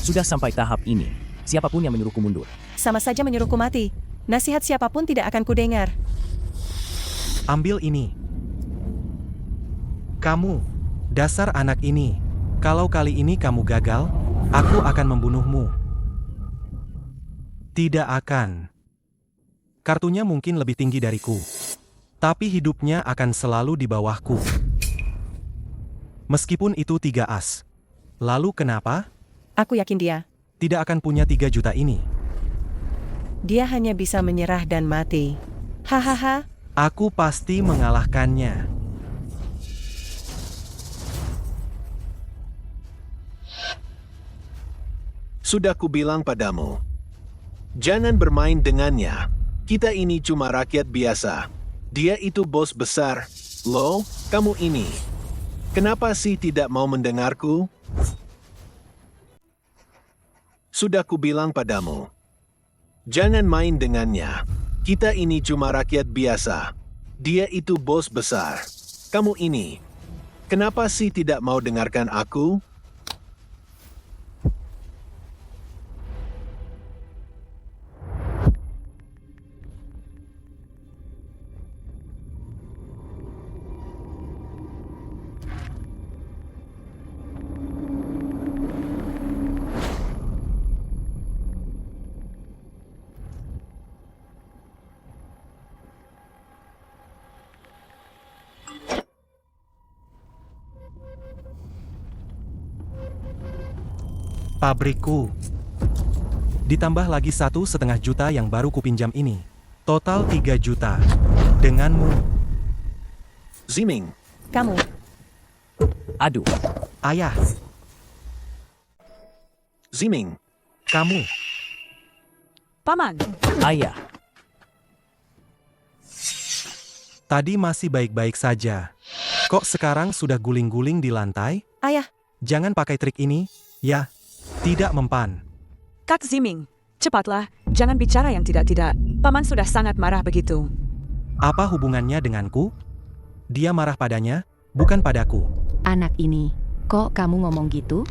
Sudah sampai tahap ini. Siapapun yang menyuruhku mundur. Sama saja menyuruhku mati. Nasihat siapapun tidak akan kudengar. Ambil ini. Kamu, dasar anak ini. Kalau kali ini kamu gagal, aku akan membunuhmu. Tidak akan. Kartunya mungkin lebih tinggi dariku. Tapi hidupnya akan selalu di bawahku. Meskipun itu 3 as. Lalu kenapa? Aku yakin dia. Tidak akan punya 3 juta ini. Dia hanya bisa menyerah dan mati. Hahaha. Aku pasti mengalahkannya. sudah kubilang padamu. Jangan bermain dengannya. Kita ini cuma rakyat biasa. Dia itu bos besar. Loh, kamu ini. Kenapa sih tidak mau mendengarku? Sudah kubilang padamu. Jangan main dengannya. Kita ini cuma rakyat biasa. Dia itu bos besar. Kamu ini. Kenapa sih tidak mau dengarkan aku? Pabrikku. Ditambah lagi 1,5 juta yang baru kupinjam ini. Total 3 juta. Denganmu. Ziming. Kamu. Aduh. Ayah. Ziming. Kamu. Paman. Ayah. Tadi masih baik-baik saja. Kok sekarang sudah guling-guling di lantai? Ayah. Jangan pakai trik ini, ya. Tidak mempan. Kak Ziming, cepatlah. Jangan bicara yang tidak-tidak. Paman sudah sangat marah begitu. Apa hubungannya denganku? Dia marah padanya, bukan padaku. Anak ini, kok kamu ngomong gitu?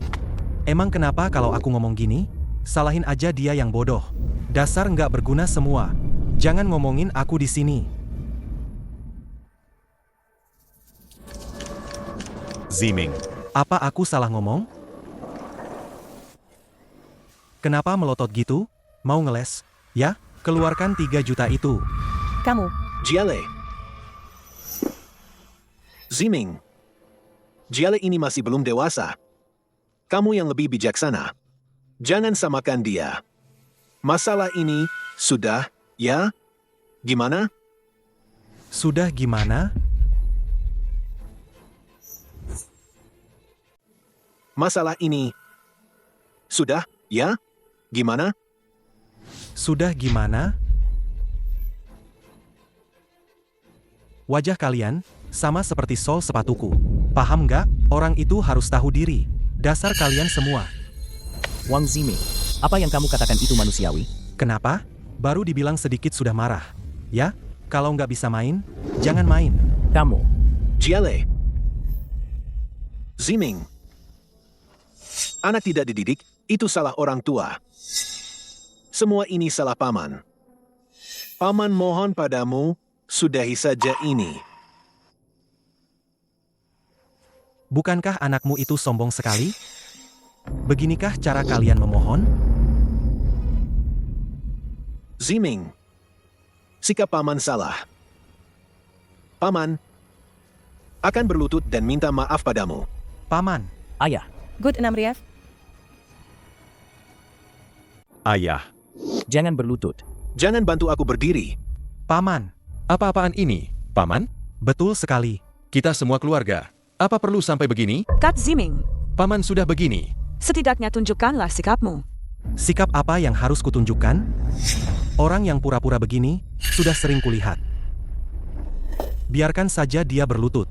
Emang kenapa kalau aku ngomong gini? Salahin aja dia yang bodoh. Dasar nggak berguna semua. Jangan ngomongin aku di sini. Ziming. Apa aku salah ngomong? Kenapa melotot gitu? Mau ngeles? Ya, keluarkan 3 juta itu. Kamu, Jiale. Ziming. Jiale ini masih belum dewasa. Kamu yang lebih bijaksana. Jangan samakan dia. Masalah ini sudah, ya? Gimana? Sudah gimana? Masalah ini sudah, ya? Gimana? Sudah gimana? Wajah kalian sama seperti sol sepatuku. Paham nggak? Orang itu harus tahu diri. Dasar kalian semua. Wang Ziming, apa yang kamu katakan itu manusiawi? Kenapa? Baru dibilang sedikit sudah marah. Ya, kalau nggak bisa main, jangan main. Kamu, Jiale. Ziming. Anak tidak dididik, itu salah orang tua. Semua ini salah paman. Paman mohon padamu, sudahi saja ini. Bukankah anakmu itu sombong sekali? Beginikah cara kalian memohon? Ziming. Sikap paman salah. Paman akan berlutut dan minta maaf padamu. Paman, ayah, good 6 Riaf. Ayah, jangan berlutut. Jangan bantu aku berdiri. paman, Apa-apaan ini, Paman? betul sekali. Kita semua keluarga. Apa perlu sampai begini? Kat Ziming, Paman sudah begini. setidaknya tunjukkanlah sikapmu. Sikap apa yang harus kutunjukkan? Orang yang pura-pura begini, sudah sering kulihat. Biarkan saja dia berlutut.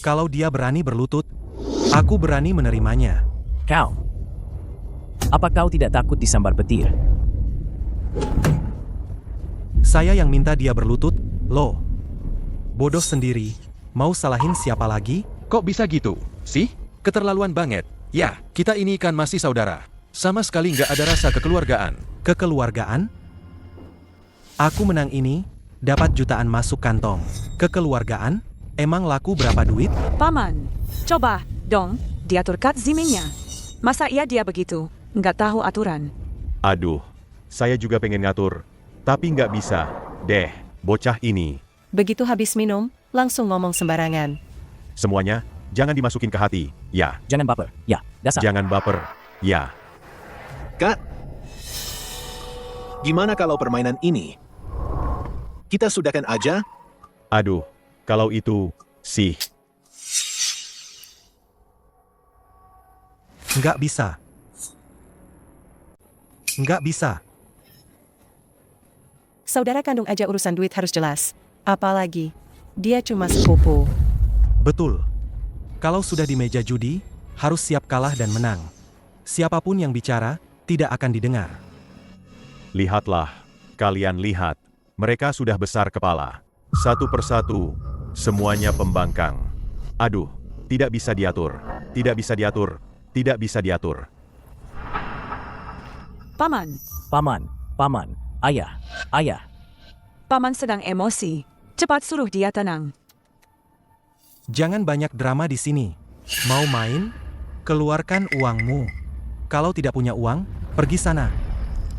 Kalau dia berani berlutut, aku berani menerimanya. Kau, apa kau tidak takut disambar petir? Saya yang minta dia berlutut, loh. Bodoh sendiri, mau salahin siapa lagi? Kok bisa gitu? Sih? Keterlaluan banget. Ya, kita ini kan masih saudara. Sama sekali nggak ada rasa kekeluargaan. Kekeluargaan? Aku menang ini, dapat jutaan masuk kantong. Kekeluargaan? Emang laku berapa duit? Paman, coba dong diatur Kat Zimingnya. Masa iya dia begitu, nggak tahu aturan. aduh, saya juga pengen ngatur. Tapi nggak bisa. Deh, bocah ini. Begitu habis minum, langsung ngomong sembarangan. Semuanya, jangan dimasukin ke hati. Ya, Jangan baper. Ya, dasar. jangan baper. Ya. Kak, gimana kalau permainan ini kita sudahkan aja? Aduh, kalau itu, sih. Nggak bisa. Nggak bisa. Saudara kandung aja urusan duit harus jelas. Apalagi, dia cuma sepupu. Betul. Kalau sudah di meja judi, harus siap kalah dan menang. Siapapun yang bicara, tidak akan didengar. Lihatlah, kalian lihat. Mereka sudah besar kepala. Satu persatu, semuanya pembangkang. Aduh, tidak bisa diatur. Tidak bisa diatur. Tidak bisa diatur. Paman, Paman, paman, ayah, ayah. paman sedang emosi. Cepat suruh dia tenang. Jangan banyak drama di sini. Mau main? Keluarkan uangmu. Kalau tidak punya uang, pergi sana.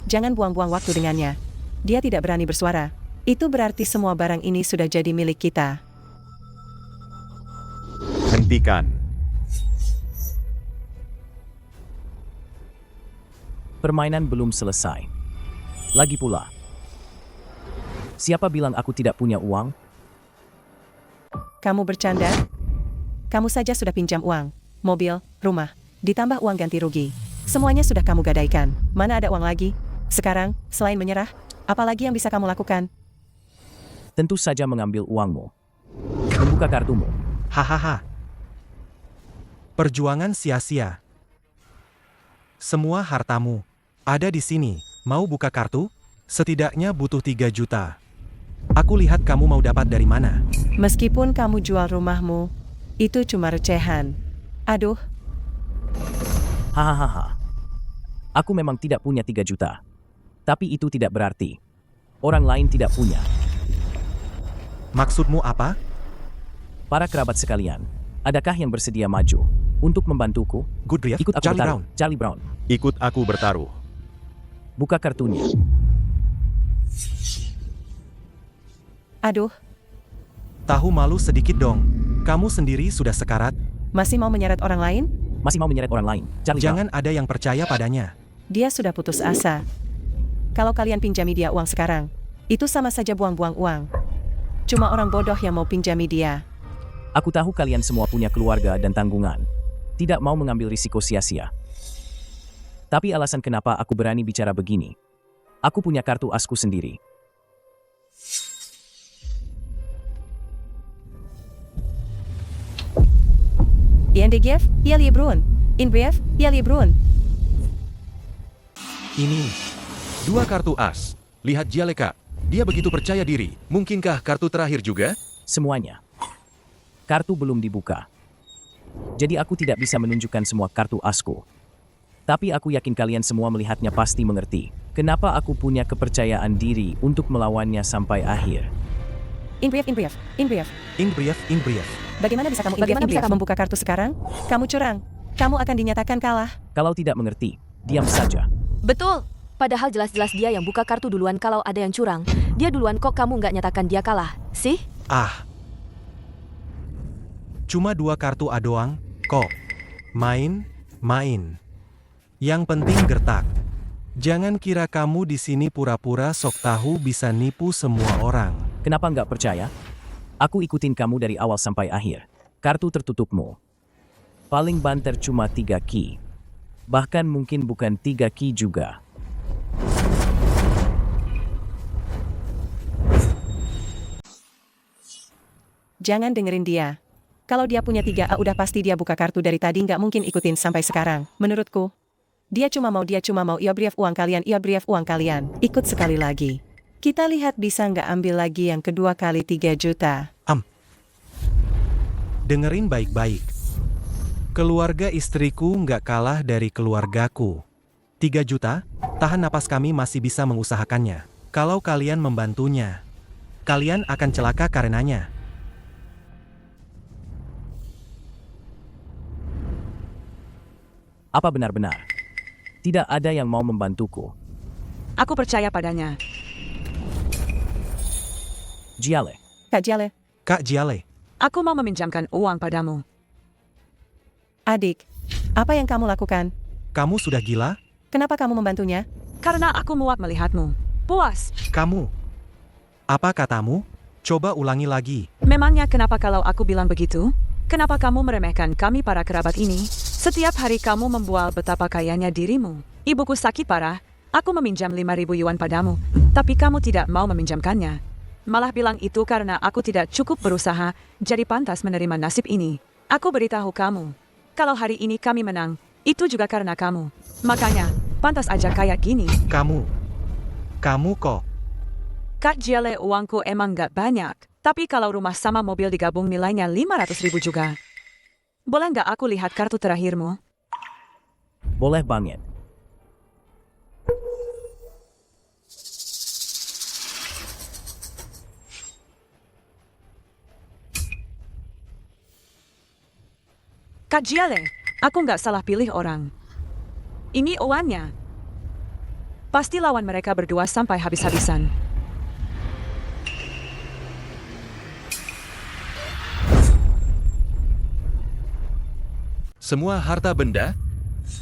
Jangan buang-buang waktu dengannya. Dia tidak berani bersuara. Itu berarti semua barang ini sudah jadi milik kita. Hentikan. Permainan belum selesai. Lagi pula, siapa bilang aku tidak punya uang? Kamu bercanda? Kamu saja sudah pinjam uang, mobil, rumah, ditambah uang ganti rugi. Semuanya sudah kamu gadaikan. Mana ada uang lagi? Sekarang, selain menyerah, apalagi yang bisa kamu lakukan? Tentu saja mengambil uangmu. Membuka kartumu. Hahaha. Perjuangan sia-sia. Semua hartamu ada di sini. Mau buka kartu? Setidaknya butuh 3 juta. Aku lihat kamu mau dapat dari mana. Meskipun kamu jual rumahmu, itu cuma recehan. Aduh, Hahaha. Aku memang tidak punya 3 juta. Tapi itu tidak berarti orang lain tidak punya. Maksudmu apa? Para kerabat sekalian, adakah yang bersedia maju untuk membantuku? Goodriff, Ikut aku Charlie bertaruh. Brown. Charlie Brown. Ikut aku bertaruh. Buka kartunya. Aduh, Tahu malu sedikit dong. Kamu sendiri sudah sekarat. masih mau menyeret orang lain? Masih mau menyeret orang lain. Charlie Jangan ada yang percaya padanya. Dia sudah putus asa. Kalau kalian pinjami dia uang sekarang, itu sama saja buang-buang uang. Cuma orang bodoh yang mau pinjami dia. Aku tahu kalian semua punya keluarga dan tanggungan. Tidak mau mengambil risiko sia-sia. Tapi alasan kenapa aku berani bicara begini. Aku punya kartu asku sendiri. INDGF, ia Liebrun. INBF, ia Liebrun. Ini 2 kartu as. Lihat Jialeka. Dia begitu percaya diri. Mungkinkah kartu terakhir juga? Semuanya. Kartu belum dibuka. Jadi aku tidak bisa menunjukkan semua kartu asku. Tapi aku yakin kalian semua melihatnya pasti mengerti. Kenapa aku punya kepercayaan diri untuk melawannya sampai akhir. INBF. Inbrief. Bagaimana bisa kamu membuka kartu sekarang? Kamu curang. Kamu akan dinyatakan kalah. Kalau tidak mengerti, diam saja. Betul. Padahal jelas-jelas dia yang buka kartu duluan kalau ada yang curang. Dia duluan kok kamu nggak nyatakan dia kalah. Sih? Cuma 2 kartu A doang, kok. Main. Yang penting gertak. Jangan kira kamu di sini pura-pura sok tahu bisa nipu semua orang. Kenapa nggak percaya? Aku ikutin kamu dari awal sampai akhir. Kartu tertutupmu. Paling banter cuma 3 key. Bahkan mungkin bukan 3 key juga. Jangan dengerin dia. Kalau dia punya 3A udah pasti dia buka kartu dari tadi, nggak mungkin ikutin sampai sekarang. Menurutku, dia cuma mau ia brief uang kalian. Ikut sekali lagi. Kita lihat bisa nggak ambil lagi yang kedua kali 3 juta. Dengerin baik-baik. Keluarga istriku nggak kalah dari keluargaku. 3 juta, tahan napas, kami masih bisa mengusahakannya. Kalau kalian membantunya, kalian akan celaka karenanya. Apa benar-benar? Tidak ada yang mau membantuku. Aku percaya padanya. Jiale. Kak Jiale, Aku mau meminjamkan uang padamu. adik, apa yang kamu lakukan? Kamu sudah gila? Kenapa kamu membantunya? Karena aku muak melihatmu. Puas. Kamu. Apa katamu? Coba ulangi lagi. Memangnya kenapa kalau aku bilang begitu? Kenapa kamu meremehkan kami para kerabat ini? Setiap hari kamu membual betapa kayanya dirimu. Ibuku sakit parah. Aku meminjam 5.000 yuan padamu, tapi kamu tidak mau meminjamkannya. Malah bilang itu karena aku tidak cukup berusaha, jadi pantas menerima nasib ini. Aku beritahu kamu, kalau hari ini kami menang, itu juga karena kamu. Makanya, pantas aja kayak gini. Kamu kok. Kak Jiale, uangku emang gak banyak. Tapi kalau rumah sama mobil digabung nilainya 500.000 juga. Boleh nggak aku lihat kartu terakhirmu? Boleh banget. Kak Jiale, aku nggak salah pilih orang. Ini uangnya. Pasti lawan mereka berdua sampai habis-habisan. Semua harta benda?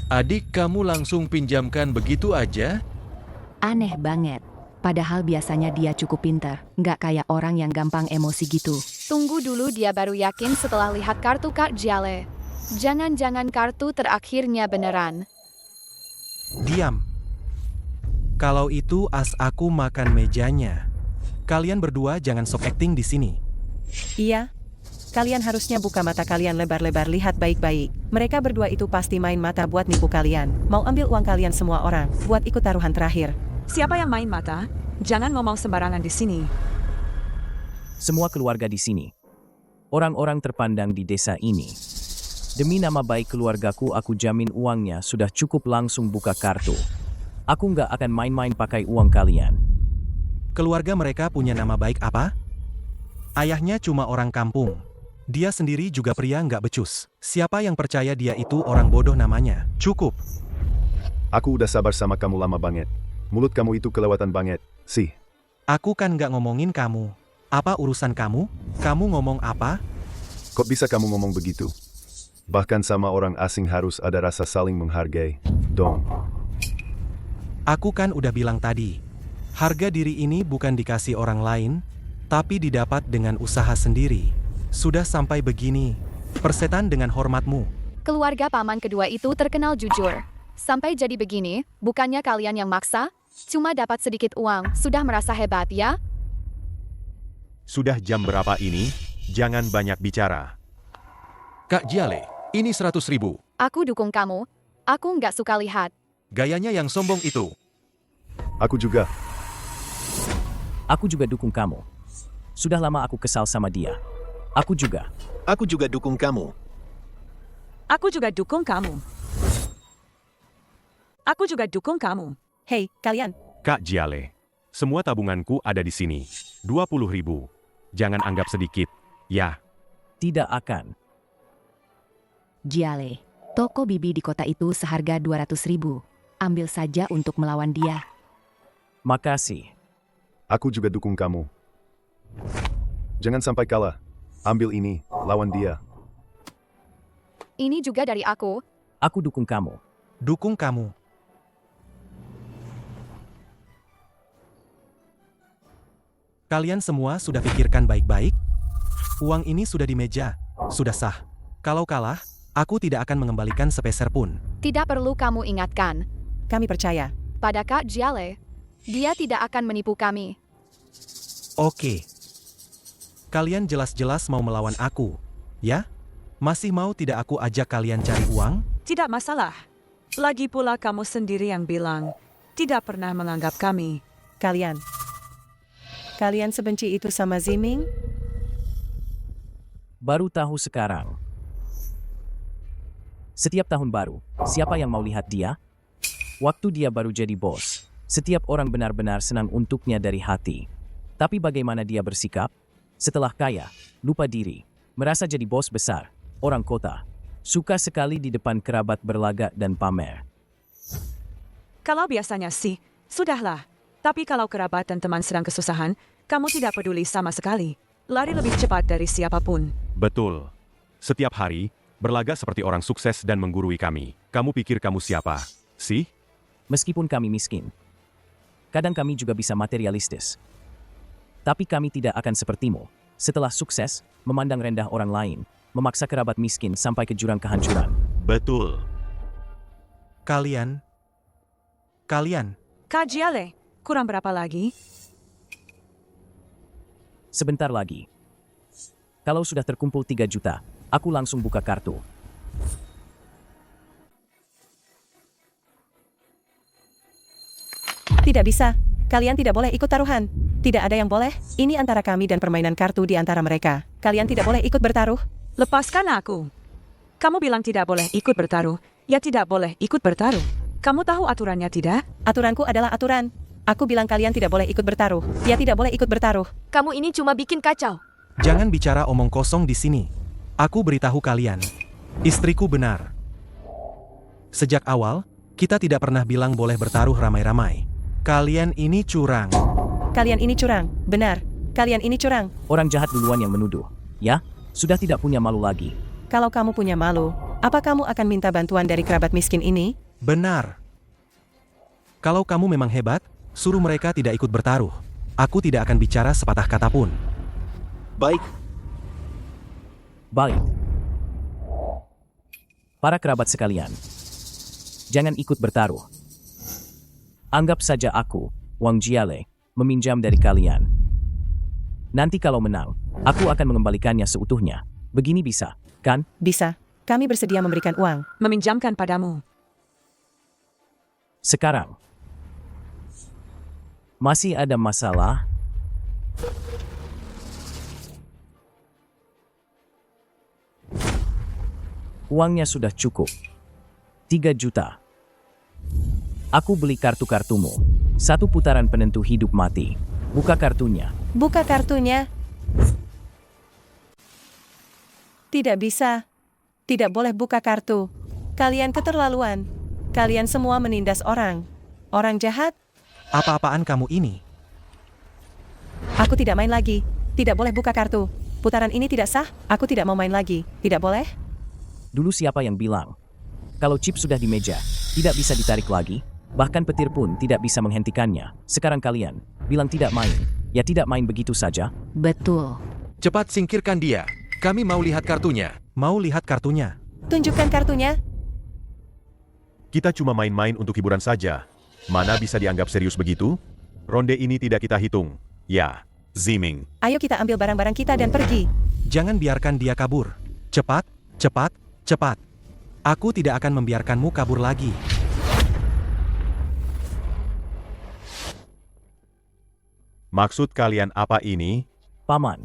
Adik kamu langsung pinjamkan begitu aja? Aneh banget. Padahal biasanya dia cukup pintar, nggak kayak orang yang gampang emosi gitu. Tunggu dulu, dia baru yakin setelah lihat kartu Kak Jiale. Jangan-jangan kartu terakhirnya beneran. Diam. Kalau itu as, aku makan mejanya. Kalian berdua jangan sok acting di sini. Iya. Kalian harusnya buka mata kalian lebar-lebar, lihat baik-baik. Mereka berdua itu pasti main mata buat nipu kalian. Mau ambil uang kalian semua orang, buat ikut taruhan terakhir. Siapa yang main mata? Jangan ngomong sembarangan di sini. Semua keluarga di sini. Orang-orang terpandang di desa ini. Demi nama baik keluargaku, aku jamin uangnya sudah cukup langsung buka kartu. Aku nggak akan main-main pakai uang kalian. Keluarga mereka punya nama baik apa? Ayahnya cuma orang kampung. Dia sendiri juga pria nggak becus. Siapa yang percaya dia itu orang bodoh namanya? Cukup. Aku udah sabar sama kamu lama banget. Mulut kamu itu kelewatan banget, sih. Aku kan nggak ngomongin kamu. Apa urusan kamu? Kamu ngomong apa? Kok bisa kamu ngomong begitu? Bahkan sama orang asing harus ada rasa saling menghargai, dong. Aku kan udah bilang tadi, harga diri ini bukan dikasih orang lain, tapi didapat dengan usaha sendiri. Sudah sampai begini, persetan dengan hormatmu. Keluarga paman kedua itu terkenal jujur. Sampai jadi begini, bukannya kalian yang maksa? Cuma dapat sedikit uang, sudah merasa hebat ya? Sudah jam berapa ini? Jangan banyak bicara. Kak Jiale, ini 100.000. Aku dukung kamu. Aku nggak suka lihat. Gayanya yang sombong itu. Aku juga. Aku juga dukung kamu. Sudah lama aku kesal sama dia. Aku juga. Aku juga dukung kamu. Aku juga dukung kamu. Aku juga dukung kamu. Hei, kalian. Kak Jiale, semua tabunganku ada di sini. 20.000. Jangan anggap sedikit, ya. Tidak akan. Jiale, toko bibi di kota itu seharga 200.000. Ambil saja untuk melawan dia. Makasih. Aku juga dukung kamu. Jangan sampai kalah. Ambil ini, lawan dia. Ini juga dari aku. Aku dukung kamu. Dukung kamu. Kalian semua sudah pikirkan baik-baik? Uang ini sudah di meja, sudah sah. Kalau kalah, aku tidak akan mengembalikan sepeser pun. Tidak perlu kamu ingatkan. Kami percaya. Pada Kak Jiale, dia tidak akan menipu kami. Oke. Kalian jelas-jelas mau melawan aku, ya? Masih mau tidak aku ajak kalian cari uang? Tidak masalah. Lagi pula kamu sendiri yang bilang, tidak pernah menganggap kami. Kalian sebenci itu sama Ziming? Baru tahu sekarang. Setiap tahun baru, siapa yang mau lihat dia? Waktu dia baru jadi bos, setiap orang benar-benar senang untuknya dari hati. Tapi bagaimana dia bersikap? Setelah kaya, lupa diri, merasa jadi bos besar, orang kota. Suka sekali di depan kerabat berlagak dan pamer. Kalau biasanya sih, sudahlah. Tapi kalau kerabat dan teman sedang kesusahan, kamu tidak peduli sama sekali. Lari lebih cepat dari siapapun. Betul. Setiap hari, berlagak seperti orang sukses dan menggurui kami. Kamu pikir kamu siapa? Sih? Meskipun kami miskin, kadang kami juga bisa materialistis. Tapi kami tidak akan sepertimu. Setelah sukses, memandang rendah orang lain, memaksa kerabat miskin sampai ke jurang kehancuran. Betul. Kalian. Kak Jiale, kurang berapa lagi? Sebentar lagi. Kalau sudah terkumpul 3 juta, aku langsung buka kartu. Tidak bisa. Kalian tidak boleh ikut taruhan. Tidak ada yang boleh. Ini antara kami dan permainan kartu di antara mereka. Kalian tidak boleh ikut bertaruh. Lepaskan aku. Kamu bilang tidak boleh ikut bertaruh. Ya tidak boleh ikut bertaruh. Kamu tahu aturannya tidak? Aturanku adalah aturan. Aku bilang kalian tidak boleh ikut bertaruh. Ya tidak boleh ikut bertaruh. Kamu ini cuma bikin kacau. Jangan bicara omong kosong di sini. Aku beritahu kalian. Istriku benar. Sejak awal, kita tidak pernah bilang boleh bertaruh ramai-ramai. Kalian ini curang. Kalian ini curang. Benar. Kalian ini curang. Orang jahat duluan yang menuduh. Ya, sudah tidak punya malu lagi. Kalau kamu punya malu, apa kamu akan minta bantuan dari kerabat miskin ini? Benar. Kalau kamu memang hebat, suruh mereka tidak ikut bertaruh. Aku tidak akan bicara sepatah kata pun. Baik. Para kerabat sekalian, jangan ikut bertaruh. Anggap saja aku, Wang Jiale, meminjam dari kalian. Nanti kalau menang, aku akan mengembalikannya seutuhnya. Begini bisa, kan? Bisa. Kami bersedia memberikan uang. Meminjamkan padamu. Sekarang, masih ada masalah? Uangnya sudah cukup. 3 juta. Aku beli kartu-kartumu. 1 putaran penentu hidup mati. Buka kartunya. Buka kartunya. Tidak bisa. Tidak boleh buka kartu. Kalian keterlaluan. Kalian semua menindas orang. Orang jahat. Apa-apaan kamu ini? Aku tidak main lagi. Tidak boleh buka kartu. Putaran ini tidak sah, aku tidak mau main lagi. Tidak boleh? Dulu siapa yang bilang? Kalau chip sudah di meja, tidak bisa ditarik lagi, bahkan petir pun tidak bisa menghentikannya. Sekarang kalian bilang tidak main, ya tidak main begitu saja. Betul. Cepat singkirkan dia. Kami mau lihat kartunya. Mau lihat kartunya? Tunjukkan kartunya. Kita cuma main-main untuk hiburan saja. Mana bisa dianggap serius begitu? Ronde ini tidak kita hitung. Ya, Ziming. Ayo kita ambil barang-barang kita dan pergi. Jangan biarkan dia kabur. Cepat, cepat, cepat. Aku tidak akan membiarkanmu kabur lagi. Maksud kalian apa ini? Paman,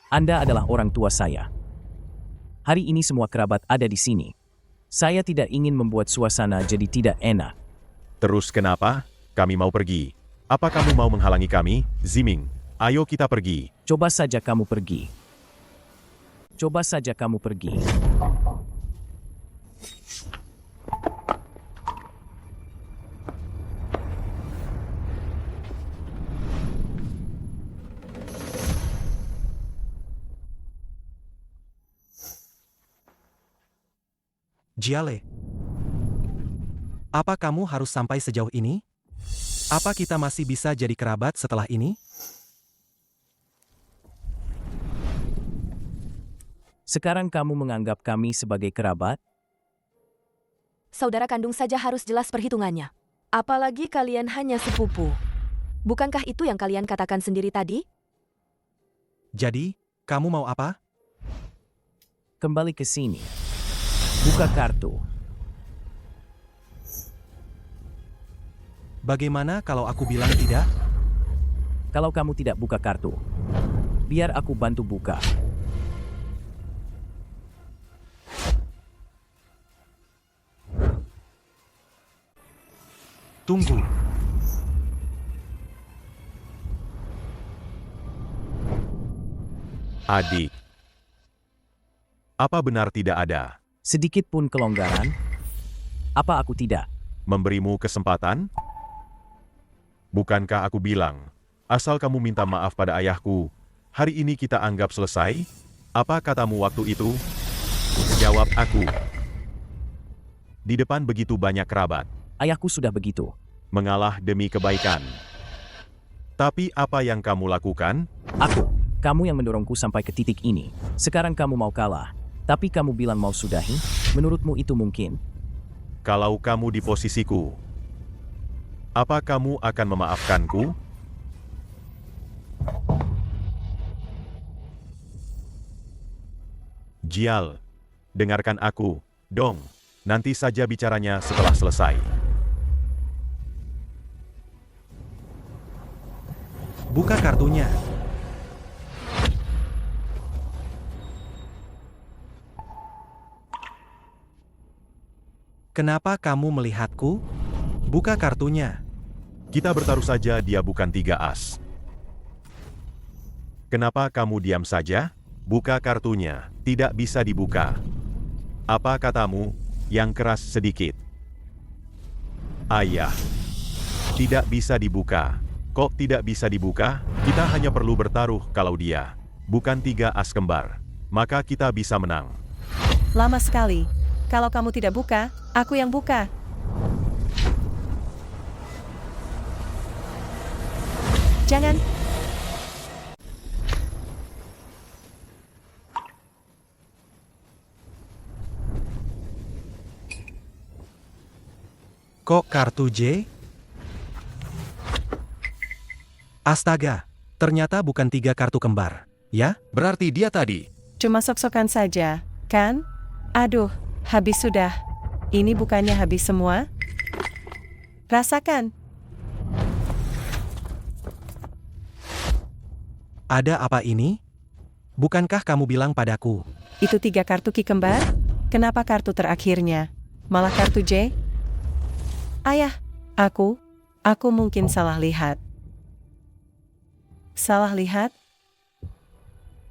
Anda adalah orang tua saya. Hari ini semua kerabat ada di sini. Saya tidak ingin membuat suasana jadi tidak enak. Terus kenapa? Kami mau pergi. Apa kamu mau menghalangi kami, Ziming? Ayo kita pergi. Coba saja kamu pergi. Coba saja kamu pergi. Jiale. Apa kamu harus sampai sejauh ini? Apa kita masih bisa jadi kerabat setelah ini? Sekarang kamu menganggap kami sebagai kerabat? Saudara kandung saja harus jelas perhitungannya. Apalagi kalian hanya sepupu. Bukankah itu yang kalian katakan sendiri tadi? Jadi, kamu mau apa? Kembali ke sini. Buka kartu. Bagaimana kalau aku bilang tidak? Kalau kamu tidak buka kartu, biar aku bantu buka. Tunggu. Adik. Apa benar tidak ada? Sedikit pun kelonggaran? Apa aku tidak? Memberimu kesempatan? Bukankah aku bilang, asal kamu minta maaf pada ayahku, hari ini kita anggap selesai? Apa katamu waktu itu? Jawab aku. Di depan begitu banyak kerabat. Ayahku sudah begitu. Mengalah demi kebaikan. Tapi apa yang kamu lakukan? Kamu yang mendorongku sampai ke titik ini. Sekarang kamu mau kalah. Tapi kamu bilang mau sudahi? Menurutmu itu mungkin? Kalau kamu di posisiku, apa kamu akan memaafkanku? Jial, dengarkan aku, dong. Nanti saja bicaranya setelah selesai. Buka kartunya. Kenapa kamu melihatku? Buka kartunya. Kita bertaruh saja dia bukan 3 as. Kenapa kamu diam saja? Buka kartunya. Tidak bisa dibuka. Apa katamu? Yang keras sedikit. Ayah. Tidak bisa dibuka. Kok tidak bisa dibuka? Kita hanya perlu bertaruh kalau dia bukan 3 as kembar. Maka kita bisa menang. Lama sekali. Kalau kamu tidak buka, aku yang buka. Jangan. Kok kartu J? Astaga, ternyata bukan 3 kartu kembar, ya? Berarti dia tadi. Cuma sok-sokan saja, kan? Aduh, habis sudah. Ini bukannya habis semua? Rasakan. Ada apa ini? Bukankah kamu bilang padaku? Itu 3 kartu ki kembar? Kenapa kartu terakhirnya malah kartu J? Ayah, aku mungkin salah lihat. Salah lihat?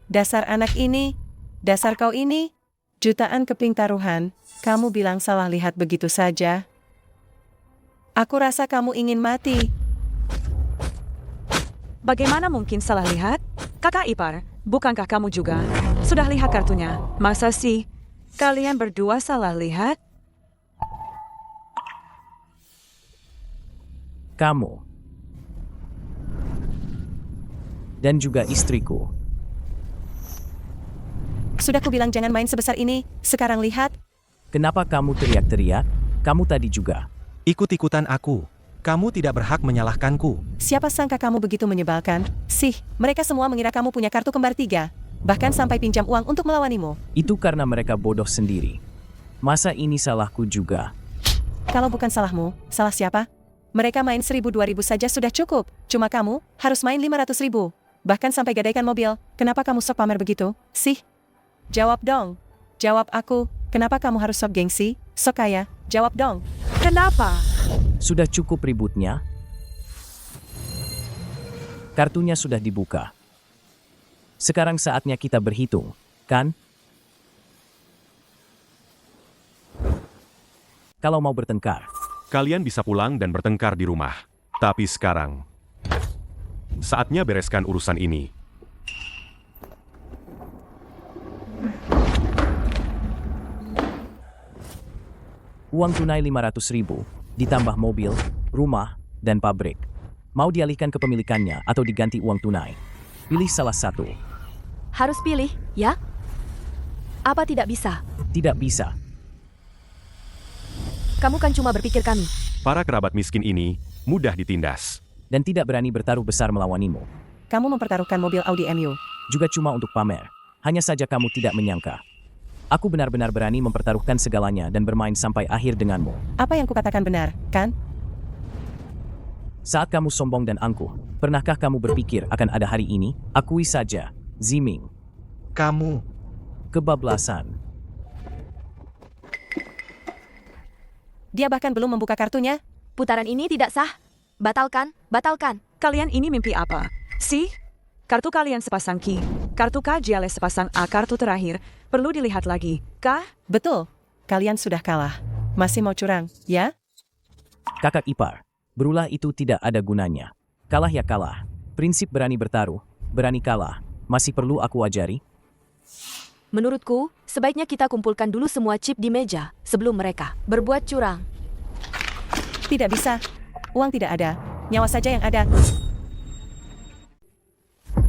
Dasar anak ini, dasar kau ini, jutaan keping taruhan, kamu bilang salah lihat begitu saja. Aku rasa kamu ingin mati. Bagaimana mungkin salah lihat? Kakak ipar, bukankah kamu juga? Sudah lihat kartunya? Masa sih? Kalian berdua salah lihat? Kamu. Dan juga istriku. Sudah kubilang jangan main sebesar ini. Sekarang lihat. Kenapa kamu teriak-teriak? Kamu tadi juga. Ikut-ikutan aku. Kamu tidak berhak menyalahkanku. Siapa sangka kamu begitu menyebalkan? Sih, mereka semua mengira kamu punya kartu kembar 3. Bahkan sampai pinjam uang untuk melawanimu. Itu karena mereka bodoh sendiri. Masa ini salahku juga? Kalau bukan salahmu, salah siapa? Mereka main 1.000-2.000 saja sudah cukup. Cuma kamu harus main 500.000. Bahkan sampai gadaikan mobil. Kenapa kamu sok pamer begitu? Sih? Jawab dong. Jawab aku. Kenapa kamu harus sok gengsi? Sok kaya? Jawab dong. Kenapa? Sudah cukup ributnya? Kartunya sudah dibuka. Sekarang saatnya kita berhitung, kan? Kalau mau bertengkar. Kalian bisa pulang dan bertengkar di rumah. Tapi sekarang, saatnya bereskan urusan ini. Uang tunai 500.000, ditambah mobil, rumah, dan pabrik. Mau dialihkan ke pemilikannya atau diganti uang tunai? Pilih salah satu. Harus pilih, ya? Apa tidak bisa? Tidak bisa. Kamu kan cuma berpikir kami. Para kerabat miskin ini mudah ditindas. Dan tidak berani bertaruh besar melawanimu. Kamu mempertaruhkan mobil Audi MU. Juga cuma untuk pamer. Hanya saja kamu tidak menyangka. Aku benar-benar berani mempertaruhkan segalanya dan bermain sampai akhir denganmu. Apa yang kukatakan benar, kan? Saat kamu sombong dan angkuh, pernahkah kamu berpikir akan ada hari ini? Akui saja, Ziming. Kamu. Kebablasan. Dia bahkan belum membuka kartunya. Putaran ini tidak sah. Batalkan, batalkan. Kalian ini mimpi apa? Sih? Kartu kalian sepasang Ki, kartu K Jiale sepasang A, kartu terakhir. Perlu dilihat lagi, kah? Betul. Kalian sudah kalah. Masih mau curang, ya? Kakak ipar, berulah itu tidak ada gunanya. Kalah ya kalah. Prinsip berani bertaruh, berani kalah. Masih perlu aku ajari? Menurutku, sebaiknya kita kumpulkan dulu semua chip di meja sebelum mereka berbuat curang. Tidak bisa. Uang tidak ada. Nyawa saja yang ada.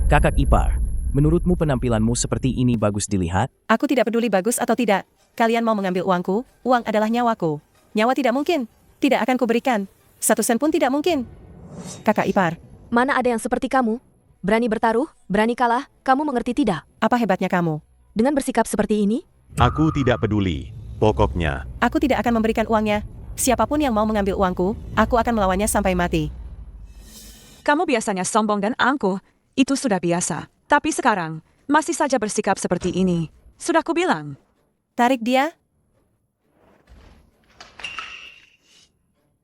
Kakak ipar, menurutmu penampilanmu seperti ini bagus dilihat? Aku tidak peduli bagus atau tidak. Kalian mau mengambil uangku, uang adalah nyawaku. Nyawa tidak mungkin. Tidak akan kuberikan. 1 sen pun tidak mungkin. Kakak ipar. Mana ada yang seperti kamu? Berani bertaruh, berani kalah, kamu mengerti tidak? Apa hebatnya kamu? Dengan bersikap seperti ini? Aku tidak peduli. Pokoknya, Aku tidak akan memberikan uangnya. Siapapun yang mau mengambil uangku, aku akan melawannya sampai mati. Kamu biasanya sombong dan angkuh. Itu sudah biasa. Tapi sekarang, masih saja bersikap seperti ini. Sudah kubilang. Tarik dia.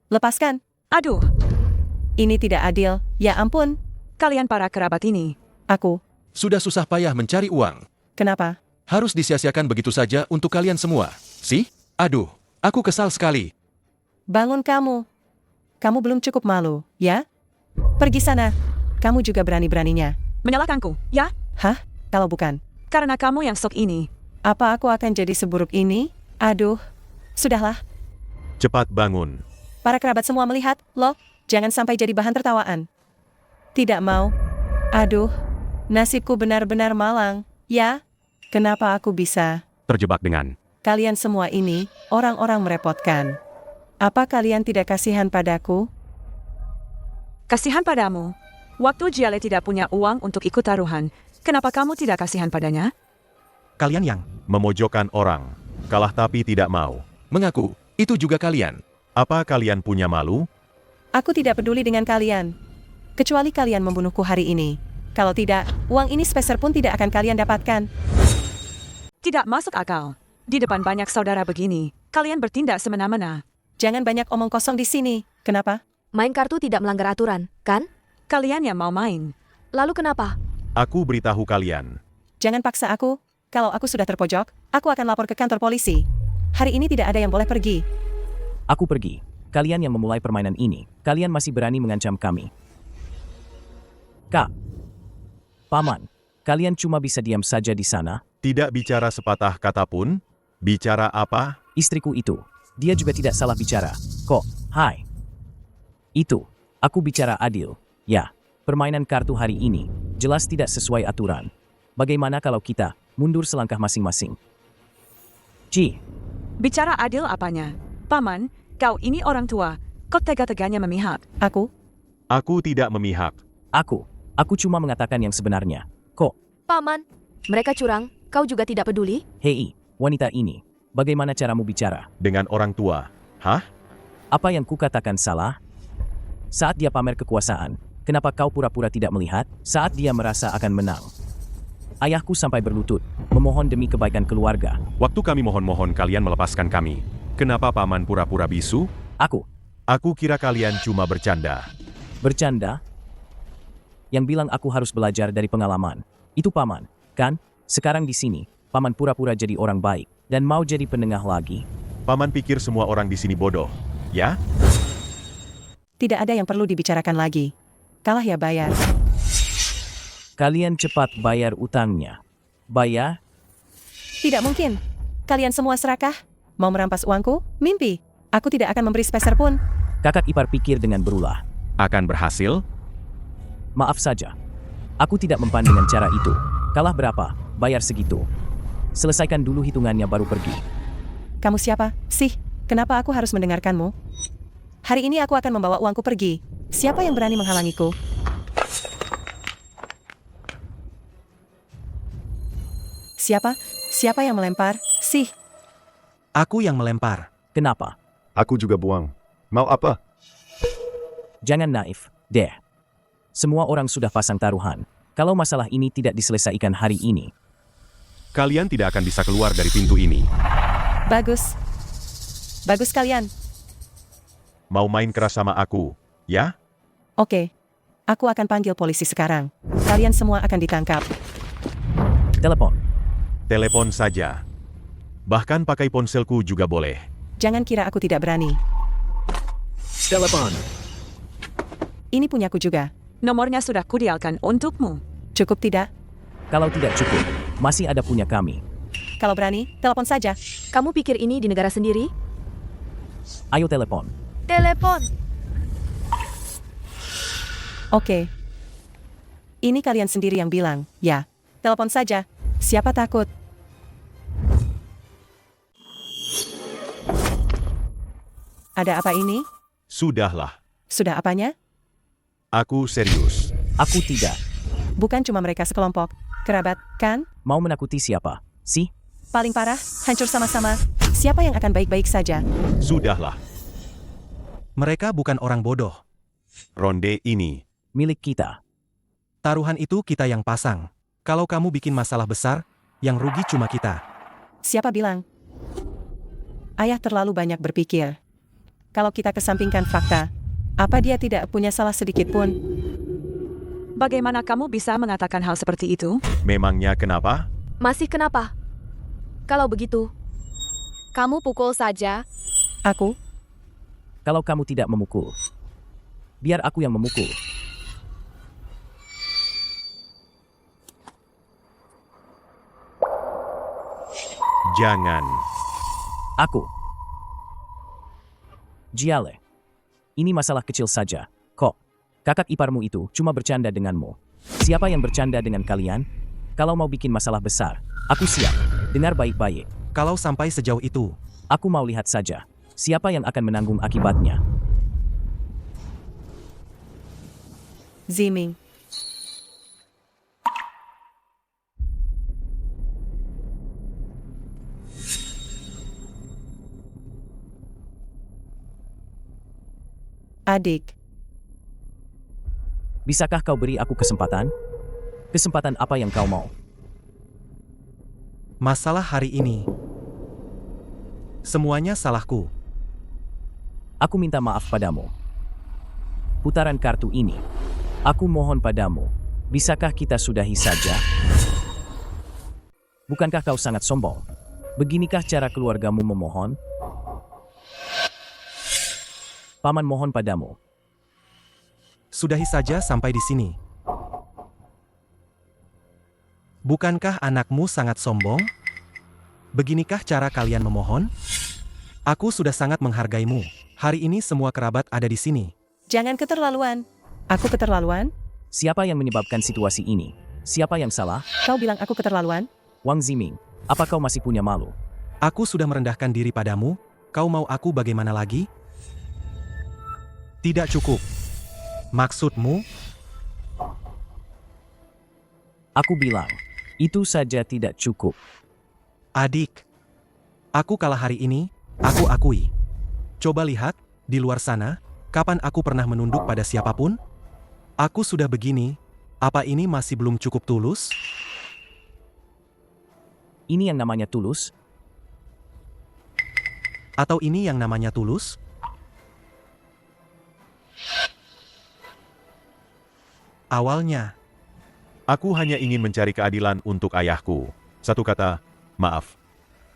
Lepaskan. Aduh, Ini tidak adil. Ya ampun. kalian para kerabat ini. Aku. Sudah susah payah mencari uang. Kenapa? Harus disia-siakan begitu saja untuk kalian semua. Sih? Aduh, aku kesal sekali. Bangun kamu. Kamu belum cukup malu, ya? Pergi sana. Kamu juga berani-beraninya. Menyalahkanku, ya? Hah? Kalau bukan. Karena kamu yang sok ini. Apa aku akan jadi seburuk ini? Aduh. Sudahlah. cepat bangun. Para kerabat semua melihat, loh. Jangan sampai jadi bahan tertawaan. Tidak mau. Aduh. Nasibku benar-benar malang. Ya? Kenapa aku bisa? Terjebak dengan Kalian semua ini, orang-orang merepotkan. Apa kalian tidak kasihan padaku? Kasihan padamu. Waktu Jiale tidak punya uang untuk ikut taruhan, kenapa kamu tidak kasihan padanya? Kalian yang memojokkan orang. Kalah tapi tidak mau. Mengaku, itu juga kalian. Apa kalian punya malu? Aku tidak peduli dengan kalian. Kecuali kalian membunuhku hari ini. Kalau tidak, uang ini sepeser pun tidak akan kalian dapatkan. Tidak masuk akal. Di depan banyak saudara begini, kalian bertindak semena-mena. Jangan banyak omong kosong di sini. Kenapa? Main kartu tidak melanggar aturan, kan? Kalian yang mau main. Lalu kenapa? Aku beritahu kalian. Jangan paksa aku. Kalau aku sudah terpojok, aku akan lapor ke kantor polisi. Hari ini tidak ada yang boleh pergi. Aku pergi. Kalian yang memulai permainan ini, kalian masih berani mengancam kami. Kak. Paman, kalian cuma bisa diam saja di sana? Tidak bicara sepatah kata pun? Bicara apa? Istriku itu, dia juga tidak salah bicara. Kok, hai. Itu, aku bicara adil. Ya, permainan kartu hari ini jelas tidak sesuai aturan. Bagaimana kalau kita mundur selangkah masing-masing? Ji, Bicara adil apanya? Paman, kau ini orang tua. Kok tega-teganya memihak? Aku? Aku tidak memihak. aku cuma mengatakan yang sebenarnya. Kok, Paman, mereka curang, kau juga tidak peduli? hei, wanita ini, bagaimana caramu bicara? Dengan orang tua. Hah? Apa yang kukatakan salah? Saat dia pamer kekuasaan, kenapa kau pura-pura tidak melihat saat dia merasa akan menang? Ayahku sampai berlutut, memohon demi kebaikan keluarga. Waktu kami mohon-mohon kalian melepaskan kami. Kenapa paman pura-pura bisu? Aku kira kalian cuma bercanda. Bercanda? Yang bilang aku harus belajar dari pengalaman. Itu paman, kan? Sekarang di sini, paman pura-pura jadi orang baik dan mau jadi penengah lagi. Paman pikir semua orang di sini bodoh, ya? Tidak ada yang perlu dibicarakan lagi. Kalah ya bayar. Kalian cepat bayar utangnya. Bayar? Tidak mungkin. Kalian semua serakah? Mau merampas uangku? Mimpi. Aku tidak akan memberi sepeser pun. Kakak ipar pikir dengan berulah. Akan berhasil? Maaf saja. Aku tidak mempan dengan cara itu. Kalah berapa? Bayar segitu. Selesaikan dulu hitungannya baru pergi. Kamu siapa, sih? Kenapa aku harus mendengarkanmu? Hari ini aku akan membawa uangku pergi. Siapa yang berani menghalangiku? Siapa? Siapa yang melempar? Sih. Aku yang melempar. Kenapa? Aku juga buang. Mau apa? Jangan naif, deh. Semua orang sudah pasang taruhan. Kalau masalah ini tidak diselesaikan hari ini, Kalian tidak akan bisa keluar dari pintu ini. Bagus. Bagus kalian. Mau main keras sama aku, ya? Oke. Aku akan panggil polisi sekarang. Kalian semua akan ditangkap. telepon. Telepon saja. Bahkan pakai ponselku juga boleh. Jangan kira aku tidak berani. Telepon. Ini punyaku juga. Nomornya sudah kudialkan untukmu. Cukup tidak? Kalau tidak cukup, masih ada punya kami. Kalau berani, telepon saja. Kamu pikir ini di negara sendiri? Ayo telepon. Telepon. Oke. Ini kalian sendiri yang bilang, ya. Telepon saja. Siapa takut? Ada apa ini? Sudahlah. Sudah apanya? Aku serius. Aku tidak. Bukan cuma mereka sekelompok. Kerabat, kan? Mau menakuti siapa? Si? Paling parah, hancur sama-sama. Siapa yang akan baik-baik saja? Sudahlah. Mereka bukan orang bodoh. Ronde ini milik kita. Taruhan itu kita yang pasang. Kalau kamu bikin masalah besar, yang rugi cuma kita. Siapa bilang? Ayah terlalu banyak berpikir. Kalau kita kesampingkan fakta, apa dia tidak punya salah sedikit pun? Bagaimana kamu bisa mengatakan hal seperti itu? memangnya kenapa? Masih kenapa? Kalau begitu, Kamu pukul saja. Aku? Kalau kamu tidak memukul, biar aku yang memukul. Jangan. Aku. Jiale. Ini masalah kecil saja. Kok, kakak iparmu itu cuma bercanda denganmu. Siapa yang bercanda dengan kalian? Kalau mau bikin masalah besar, aku siap. Dengar baik-baik. Kalau sampai sejauh itu, aku mau lihat saja. Siapa yang akan menanggung akibatnya? Ziming. Adik. Bisakah kau beri aku kesempatan? Kesempatan apa yang kau mau? masalah hari ini. Semuanya salahku. Aku minta maaf padamu. Putaran kartu ini. Aku mohon padamu. Bisakah kita sudahi saja? Bukankah kau sangat sombong? Beginikah cara keluargamu memohon? Paman mohon padamu. Sudahi saja sampai di sini. Bukankah anakmu sangat sombong? Beginikah cara kalian memohon? Aku sudah sangat menghargaimu. Hari ini semua kerabat ada di sini. Jangan keterlaluan. Aku keterlaluan? Siapa yang menyebabkan situasi ini? Siapa yang salah? Kau bilang aku keterlaluan? Wang Ziming, apa kau masih punya malu? Aku sudah merendahkan diri padamu. Kau mau aku bagaimana lagi? Tidak cukup. Maksudmu? Aku bilang, itu saja tidak cukup. Adik, aku kalah hari ini, aku akui. Coba lihat, di luar sana, kapan aku pernah menunduk pada siapapun? Aku sudah begini, apa ini masih belum cukup tulus? Ini yang namanya tulus? Atau ini yang namanya tulus? Awalnya, Aku hanya ingin mencari keadilan untuk ayahku. Satu kata, maaf.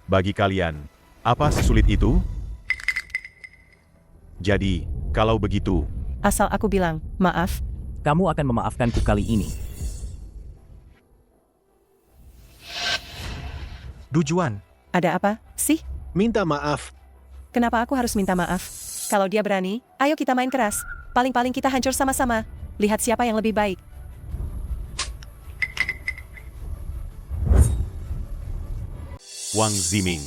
Bagi kalian, apa sesulit itu? Jadi, kalau begitu, Asal aku bilang, maaf. Kamu akan memaafkanku kali ini. Dujuan, Ada apa, sih? Minta maaf. Kenapa aku harus minta maaf? Kalau dia berani, ayo kita main keras. Paling-paling kita hancur sama-sama. Lihat siapa yang lebih baik. Wang Ziming.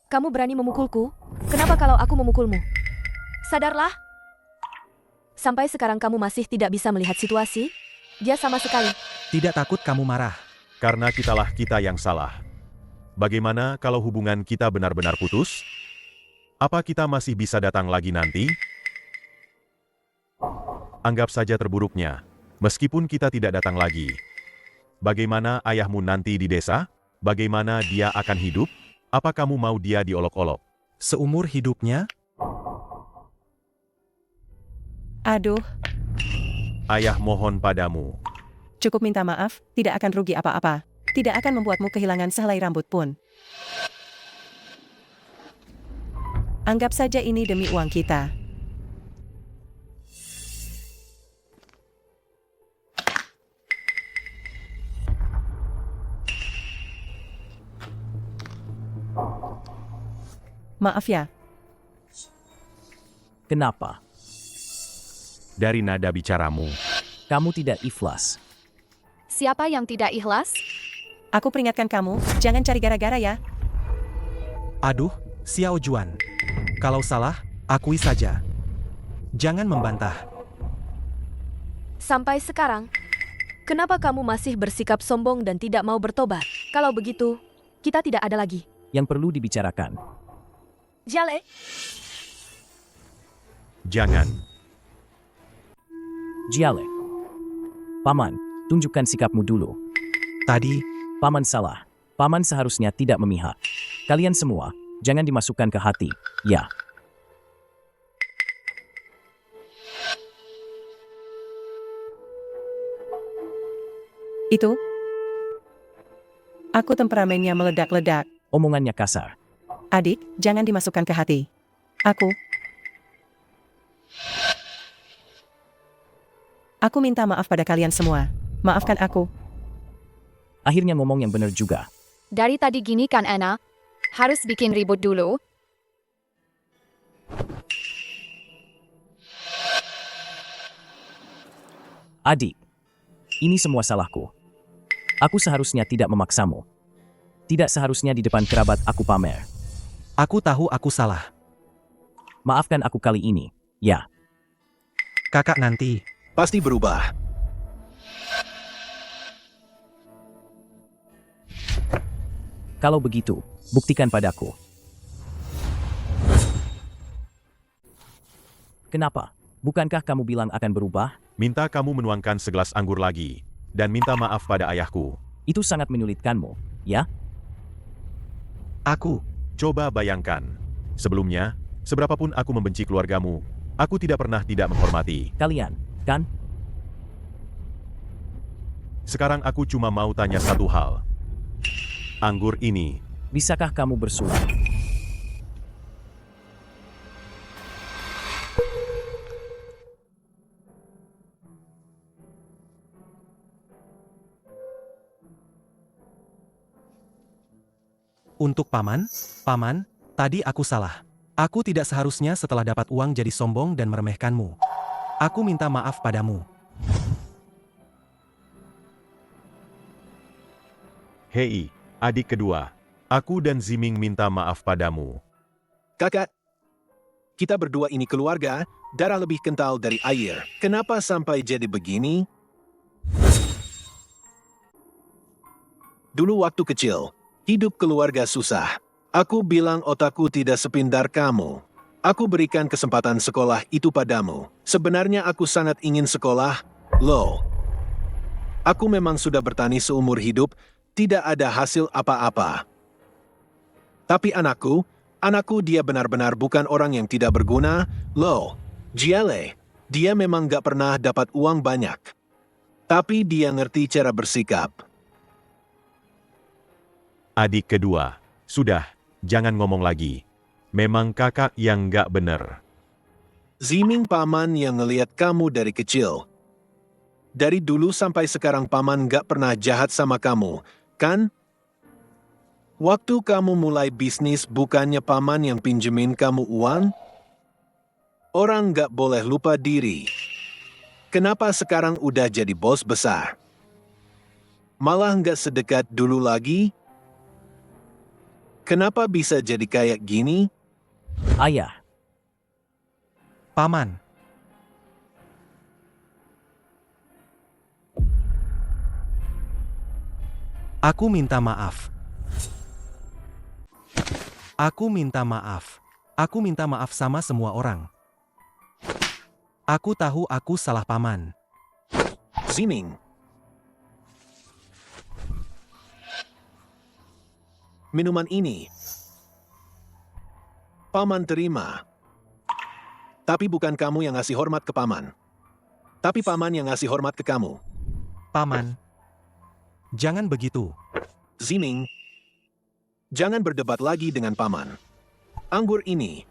Kamu berani memukulku? Kenapa kalau aku memukulmu? Sadarlah. Sampai sekarang kamu masih tidak bisa melihat situasi? Dia sama sekali. tidak takut kamu marah. Karena kitalah kita yang salah. Bagaimana kalau hubungan kita benar-benar putus? Apa kita masih bisa datang lagi nanti? Anggap saja terburuknya, meskipun kita tidak datang lagi. Bagaimana ayahmu nanti di desa? Bagaimana dia akan hidup? Apa kamu mau dia diolok-olok? Seumur hidupnya, Aduh, Ayah mohon padamu. cukup minta maaf, tidak akan rugi apa-apa. Tidak akan membuatmu kehilangan sehelai rambut pun. Anggap saja ini demi uang kita. Maaf ya, Kenapa? Dari nada bicaramu, Kamu tidak ikhlas. Siapa yang tidak ikhlas? aku peringatkan kamu, jangan cari gara-gara ya. aduh, Xiao Juan. Kalau salah, akui saja. Jangan membantah. Sampai sekarang, kenapa kamu masih bersikap sombong dan tidak mau bertobat? Kalau begitu, kita tidak ada lagi. Yang perlu dibicarakan. Jale, jangan. Jiale. Paman, tunjukkan sikapmu dulu. Tadi, Paman salah. Paman seharusnya tidak memihak. Kalian semua, jangan dimasukkan ke hati, ya. Itu, aku temperamennya meledak-ledak. Omongannya kasar. Adik, jangan dimasukkan ke hati. Aku minta maaf pada kalian semua. Maafkan aku. Akhirnya ngomong yang benar juga. Dari tadi gini kan Anna? Harus bikin ribut dulu? Adik, ini semua salahku. Aku seharusnya tidak memaksamu. Tidak seharusnya di depan kerabat aku pamer. aku tahu aku salah. Maafkan aku kali ini, ya. Kakak nanti. Pasti berubah. Kalau begitu, buktikan padaku. Kenapa? Bukankah kamu bilang akan berubah? Minta kamu menuangkan segelas anggur lagi. Dan minta maaf pada ayahku. Itu sangat menyulitkanmu, ya? Aku, Coba bayangkan. Sebelumnya, seberapapun aku membenci keluargamu, aku tidak pernah tidak menghormati. Kalian, kan? Sekarang aku cuma mau tanya satu hal. Anggur ini, Bisakah kamu bersuara? Untuk paman? Paman, tadi aku salah. Aku tidak seharusnya setelah dapat uang jadi sombong dan meremehkanmu. Aku minta maaf padamu. Hei, adik kedua. Aku dan Ziming minta maaf padamu. Kakak, kita berdua ini keluarga, darah lebih kental dari air. Kenapa sampai jadi begini? Dulu waktu kecil, hidup keluarga susah. Aku bilang otakku tidak sepintar kamu. Aku berikan kesempatan sekolah itu padamu. Sebenarnya aku sangat ingin sekolah, loh. Aku memang sudah bertani seumur hidup, tidak ada hasil apa-apa. Tapi anakku dia benar-benar bukan orang yang tidak berguna, loh. Jiale, dia memang gak pernah dapat uang banyak. Tapi dia ngerti cara bersikap. Adik kedua, sudah, jangan ngomong lagi. Memang kakak yang gak bener. Ziming paman yang ngeliat kamu dari kecil. Dari dulu sampai sekarang paman gak pernah jahat sama kamu, kan? Waktu kamu mulai bisnis bukannya paman yang pinjemin kamu uang? Orang gak boleh lupa diri. Kenapa sekarang udah jadi bos besar? Malah gak sedekat dulu lagi? Kenapa bisa jadi kayak gini? Ayah, Paman. Aku minta maaf. Aku minta maaf. Aku minta maaf sama semua orang. Aku tahu aku salah paman. Ziming. Minuman ini. Paman terima. Tapi bukan kamu yang ngasih hormat ke paman. Tapi paman yang ngasih hormat ke kamu. Paman. Jangan begitu. Ziming. Jangan berdebat lagi dengan paman. Anggur ini.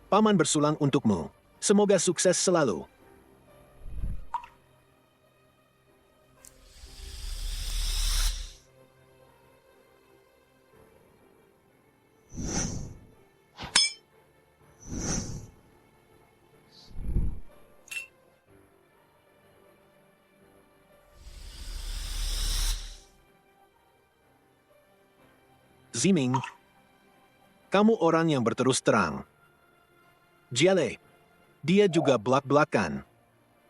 Paman bersulang untukmu. Semoga sukses selalu. Ziming, kamu orang yang berterus terang. Jiale, dia juga belak-belakan.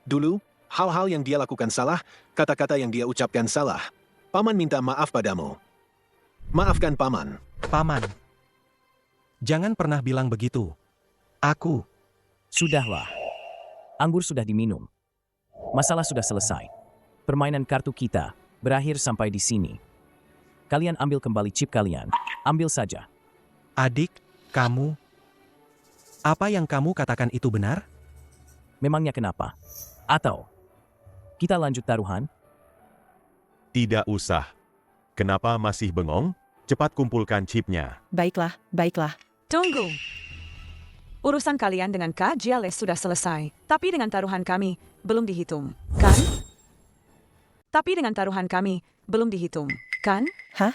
Dulu, hal-hal yang dia lakukan salah, kata-kata yang dia ucapkan salah. Paman minta maaf padamu. Maafkan paman. Paman. Jangan pernah bilang begitu. Aku. sudahlah. Anggur sudah diminum. Masalah sudah selesai. Permainan kartu kita berakhir sampai di sini. Kalian ambil kembali chip kalian. Ambil saja. Adik, kamu. Apa yang kamu katakan itu benar? Memangnya kenapa? Atau kita lanjut taruhan? Tidak usah. Kenapa masih bengong? Cepat kumpulkan chipnya. Baiklah, baiklah. Tunggu. Urusan kalian dengan Kak Jiale sudah selesai. Tapi dengan taruhan kami, belum dihitung. Kan? Tapi dengan taruhan kami, belum dihitung. Kan? Hah?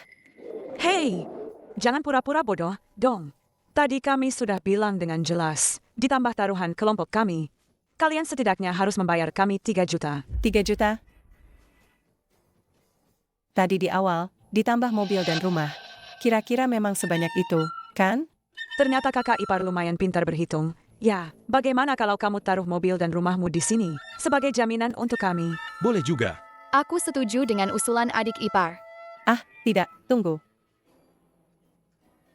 Hei, jangan pura-pura bodoh, dong. Tadi kami sudah bilang dengan jelas, ditambah taruhan kelompok kami. Kalian setidaknya harus membayar kami 3 juta. 3 juta? Tadi di awal, ditambah mobil dan rumah. Kira-kira memang sebanyak itu, kan? Ternyata kakak ipar lumayan pintar berhitung. Ya, bagaimana kalau kamu taruh mobil dan rumahmu di sini, sebagai jaminan untuk kami? Boleh juga. Aku setuju dengan usulan adik ipar. Ah, tidak, tunggu.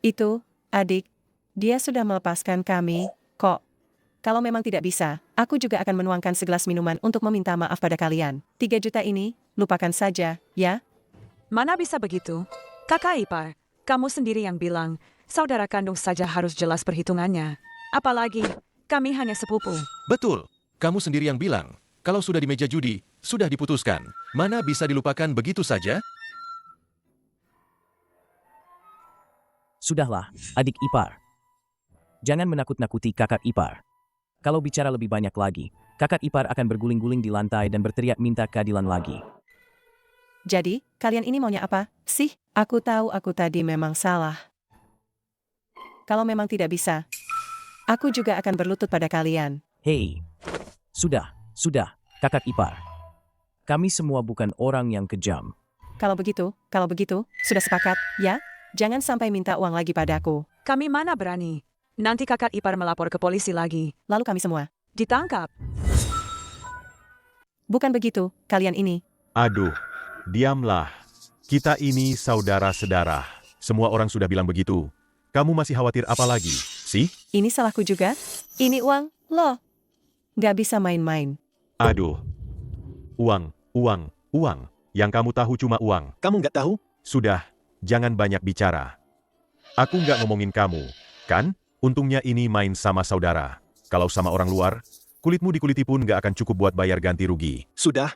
Itu, adik, dia sudah melepaskan kami, kok. Kalau memang tidak bisa, aku juga akan menuangkan segelas minuman untuk meminta maaf pada kalian. 3 juta ini, lupakan saja, ya? Mana bisa begitu? Kakak ipar, kamu sendiri yang bilang, saudara kandung saja harus jelas perhitungannya. Apalagi, kami hanya sepupu. Betul. Kamu sendiri yang bilang, kalau sudah di meja judi, sudah diputuskan. Mana bisa dilupakan begitu saja? Sudahlah, adik ipar. Jangan menakut-nakuti kakak ipar. Kalau bicara lebih banyak lagi, kakak ipar akan berguling-guling di lantai dan berteriak minta keadilan lagi. Jadi, kalian ini maunya apa, sih? Aku tahu aku tadi memang salah. Kalau memang tidak bisa, aku juga akan berlutut pada kalian. Hei, sudah, kakak ipar. Kami semua bukan orang yang kejam. Kalau begitu, sudah sepakat, ya? Jangan sampai minta uang lagi padaku. Kami mana berani. Nanti kakak ipar melapor ke polisi lagi. Lalu kami semua. Ditangkap. Bukan begitu, kalian ini. Aduh, diamlah. Kita ini saudara-sedara. Semua orang sudah bilang begitu. Kamu masih khawatir apa lagi, sih? Ini salahku juga. Ini uang, loh. Gak bisa main-main. Aduh. Uang. Yang kamu tahu cuma uang. Kamu nggak tahu? Sudah, jangan banyak bicara. Aku nggak ngomongin kamu, kan? Untungnya ini main sama saudara. Kalau sama orang luar, kulitmu dikuliti pun nggak akan cukup buat bayar ganti rugi. Sudah.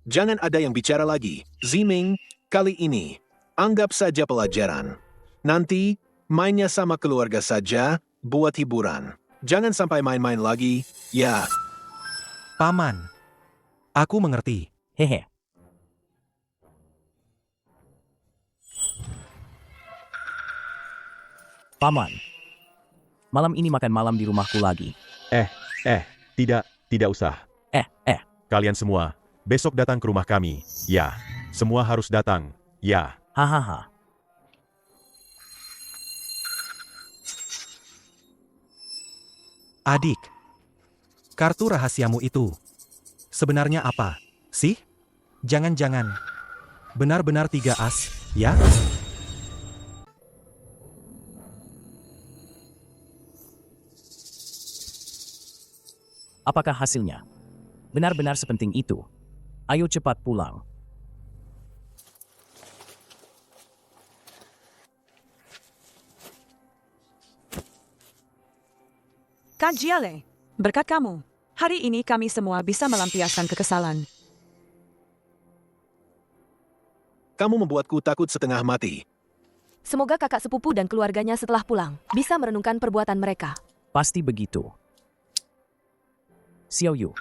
Jangan ada yang bicara lagi. Ziming, kali ini, anggap saja pelajaran. Nanti, mainnya sama keluarga saja, buat hiburan. Jangan sampai main-main lagi, ya. Paman. Aku mengerti. Hehe. Paman, malam ini makan malam di rumahku lagi. Tidak usah. Kalian semua, besok datang ke rumah kami, ya. Semua harus datang, ya. Hahaha. Adik. Kartu rahasiamu itu sebenarnya apa, sih? Jangan-jangan benar-benar 3 as, ya? Apakah hasilnya? Benar-benar sepenting itu. Ayo cepat pulang. Kak Jiale, berkat kamu, hari ini kami semua bisa melampiaskan kekesalan. Kamu membuatku takut setengah mati. Semoga kakak sepupu dan keluarganya setelah pulang bisa merenungkan perbuatan mereka. Pasti begitu. Xiao Yu.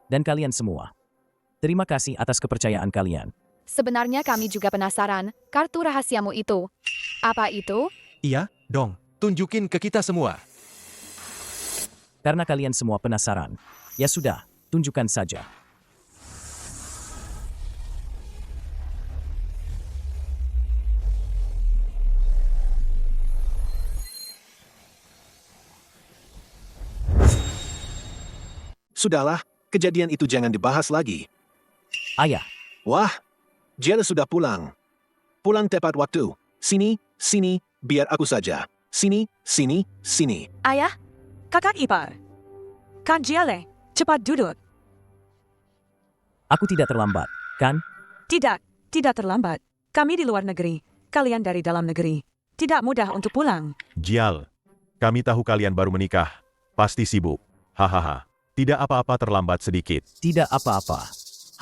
Dan kalian semua. Terima kasih atas kepercayaan kalian. Sebenarnya kami juga penasaran, kartu rahasiamu itu. Apa itu? Iya, dong. Tunjukin ke kita semua. Karena kalian semua penasaran. Ya sudah, tunjukkan saja. Sudahlah, kejadian itu jangan dibahas lagi. Ayah, Wah, Jiale sudah pulang. Pulang tepat waktu. Sini, biar aku saja. Sini. Ayah, Kakak ipar. Kak Jiale, cepat duduk. aku tidak terlambat, kan? Tidak terlambat. Kami di luar negeri, kalian dari dalam negeri. Tidak mudah untuk pulang. Jial, kami tahu kalian baru menikah. Pasti sibuk. Hahaha. Tidak apa-apa terlambat sedikit. Tidak apa-apa.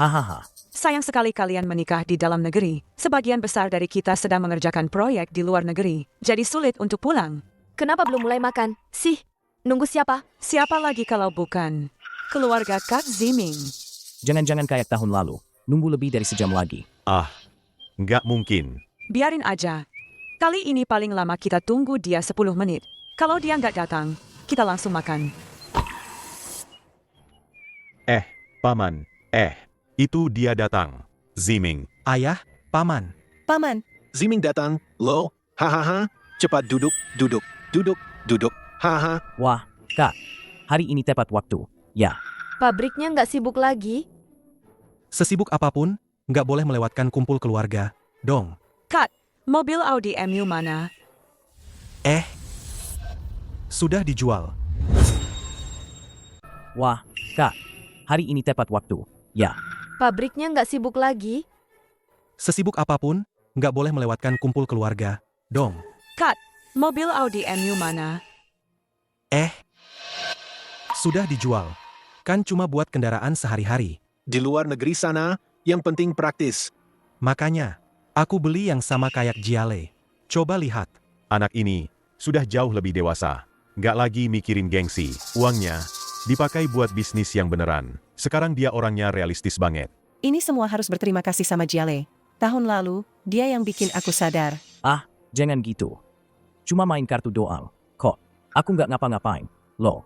Hahaha. Sayang sekali kalian menikah di dalam negeri. Sebagian besar dari kita sedang mengerjakan proyek di luar negeri. Jadi sulit untuk pulang. kenapa belum mulai makan? Sih, nunggu siapa? Siapa lagi kalau bukan keluarga Kak Ziming? Jangan-jangan kayak tahun lalu. Nunggu lebih dari sejam lagi. Ah, nggak mungkin. Biarin aja. Kali ini paling lama kita tunggu dia 10 menit. Kalau dia nggak datang, kita langsung makan. Paman, itu dia datang. Ziming. Ayah, paman. Paman, Ziming datang, lo, hahaha. Cepat duduk. Haha. Wah, Kak. Hari ini tepat waktu. Ya. Pabriknya nggak sibuk lagi? Sesibuk apapun, nggak boleh melewatkan kumpul keluarga, dong. Kat, mobil Audi MU mana? Sudah dijual. Wah, Kak. Hari ini tepat waktu. Ya. Pabriknya nggak sibuk lagi? Sesibuk apapun, nggak boleh melewatkan kumpul keluarga, dong. Kat, mobil Audi MU mana? Sudah dijual. Kan cuma buat kendaraan sehari-hari. Di luar negeri sana, yang penting praktis. Makanya, aku beli yang sama kayak Jiale. Coba lihat. Anak ini sudah jauh lebih dewasa. Nggak lagi mikirin gengsi. Uangnya dipakai buat bisnis yang beneran. Sekarang dia orangnya realistis banget. Ini semua harus berterima kasih sama Jiale. Tahun lalu, dia yang bikin aku sadar. Ah, jangan gitu. Cuma main kartu doang. Kok, aku nggak ngapa-ngapain. Loh,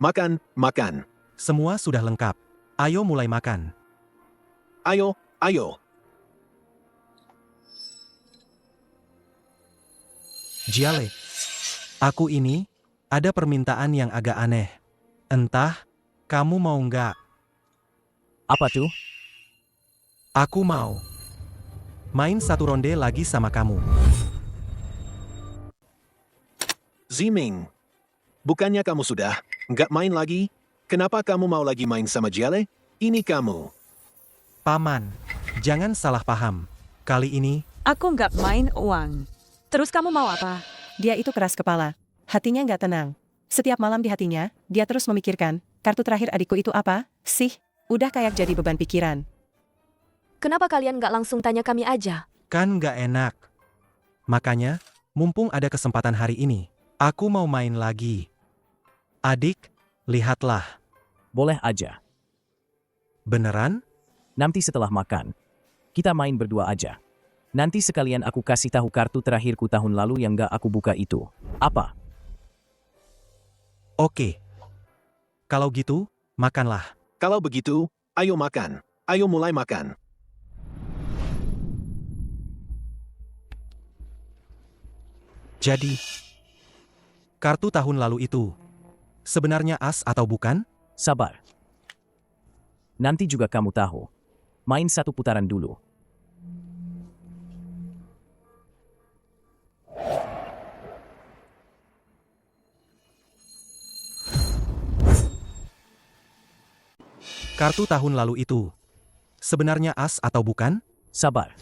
Makan, makan. Semua sudah lengkap. Ayo mulai makan. Ayo, ayo. Jiale, aku ini ada permintaan yang agak aneh. Entah, kamu mau nggak? apa tuh? Aku mau main satu ronde lagi sama kamu. Ziming. Bukannya kamu sudah nggak main lagi? Kenapa kamu mau lagi main sama Jiale? Ini kamu. Paman, jangan salah paham. Kali ini, Aku nggak main uang. Terus kamu mau apa? Dia itu keras kepala. Hatinya nggak tenang. Setiap malam di hatinya, dia terus memikirkan, kartu terakhir adikku itu apa, sih? Udah kayak jadi beban pikiran. Kenapa kalian nggak langsung tanya kami aja? kan nggak enak. Makanya, mumpung ada kesempatan hari ini, aku mau main lagi. Adik, lihatlah. Boleh aja. Beneran? Nanti setelah makan, kita main berdua aja. Nanti sekalian aku kasih tahu kartu terakhirku tahun lalu yang gak aku buka itu. Apa? Oke. Kalau gitu, makanlah. Kalau begitu, ayo makan. Ayo mulai makan. Jadi, kartu tahun lalu itu sebenarnya as atau bukan? Sabar. Nanti juga kamu tahu. Main satu putaran dulu. Kartu tahun lalu itu sebenarnya as atau bukan? Sabar.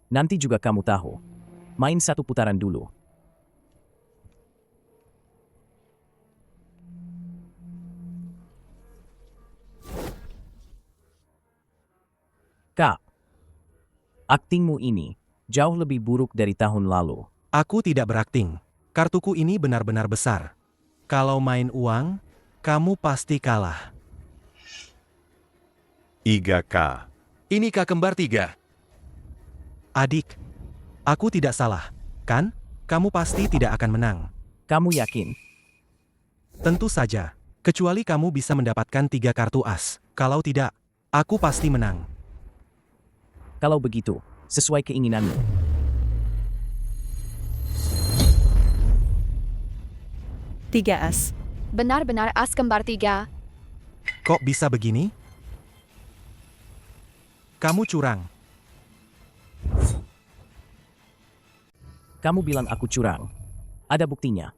Nanti juga kamu tahu. Main satu putaran dulu. Kak, aktingmu ini jauh lebih buruk dari tahun lalu. Aku tidak berakting. Kartuku ini benar-benar besar. Kalau main uang, kamu pasti kalah. Iga K. Ini Kak kembar 3. Adik, aku tidak salah, kan? Kamu pasti tidak akan menang. Kamu yakin? Tentu saja, kecuali kamu bisa mendapatkan 3 kartu as. Kalau tidak, aku pasti menang. Kalau begitu, sesuai keinginanmu. Tiga as. Benar-benar as kembar 3. Kok bisa begini? Kamu curang. Kamu bilang aku curang. Ada buktinya.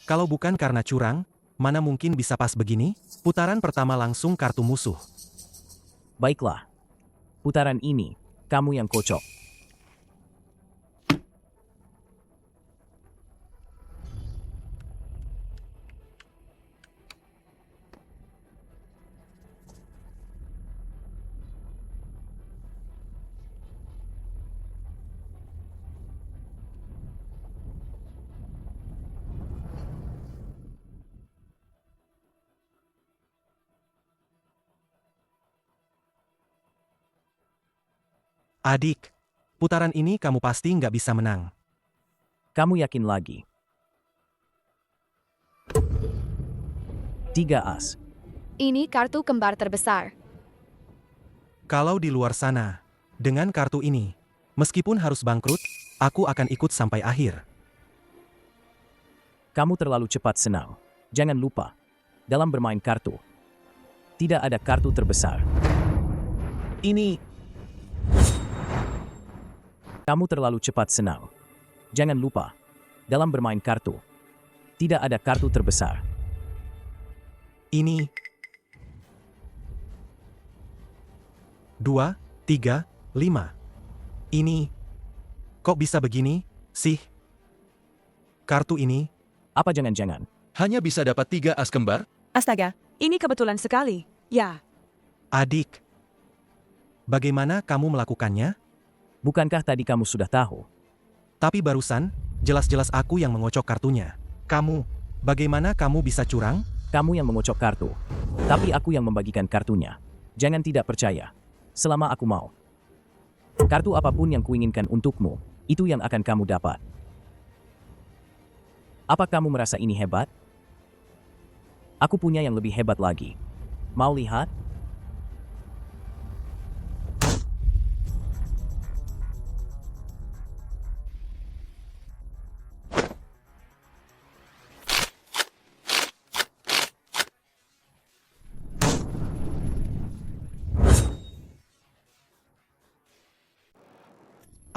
Kalau bukan karena curang, mana mungkin bisa pas begini? Putaran pertama langsung kartu musuh. Baiklah. Putaran ini, kamu yang kocok. Adik, putaran ini kamu pasti nggak bisa menang. Kamu yakin lagi? 3 as. Ini kartu kembar terbesar. Kalau di luar sana, dengan kartu ini, meskipun harus bangkrut, aku akan ikut sampai akhir. Kamu terlalu cepat senang. Jangan lupa, dalam bermain kartu, tidak ada kartu terbesar. Ini, Kamu terlalu cepat senang. Jangan lupa, dalam bermain kartu, tidak ada kartu terbesar. Ini 2, 3, 5. Ini kok bisa begini sih? Kartu ini Apa jangan-jangan? Hanya bisa dapat 3 as kembar? Astaga, Ini kebetulan sekali. Ya, adik. Bagaimana kamu melakukannya? Bukankah tadi kamu sudah tahu? Tapi barusan, jelas-jelas aku yang mengocok kartunya. Kamu, bagaimana kamu bisa curang? Kamu yang mengocok kartu, tapi aku yang membagikan kartunya. Jangan tidak percaya. Selama aku mau. Kartu apapun yang kuinginkan untukmu, itu yang akan kamu dapat. Apa kamu merasa ini hebat? Aku punya yang lebih hebat lagi. Mau lihat?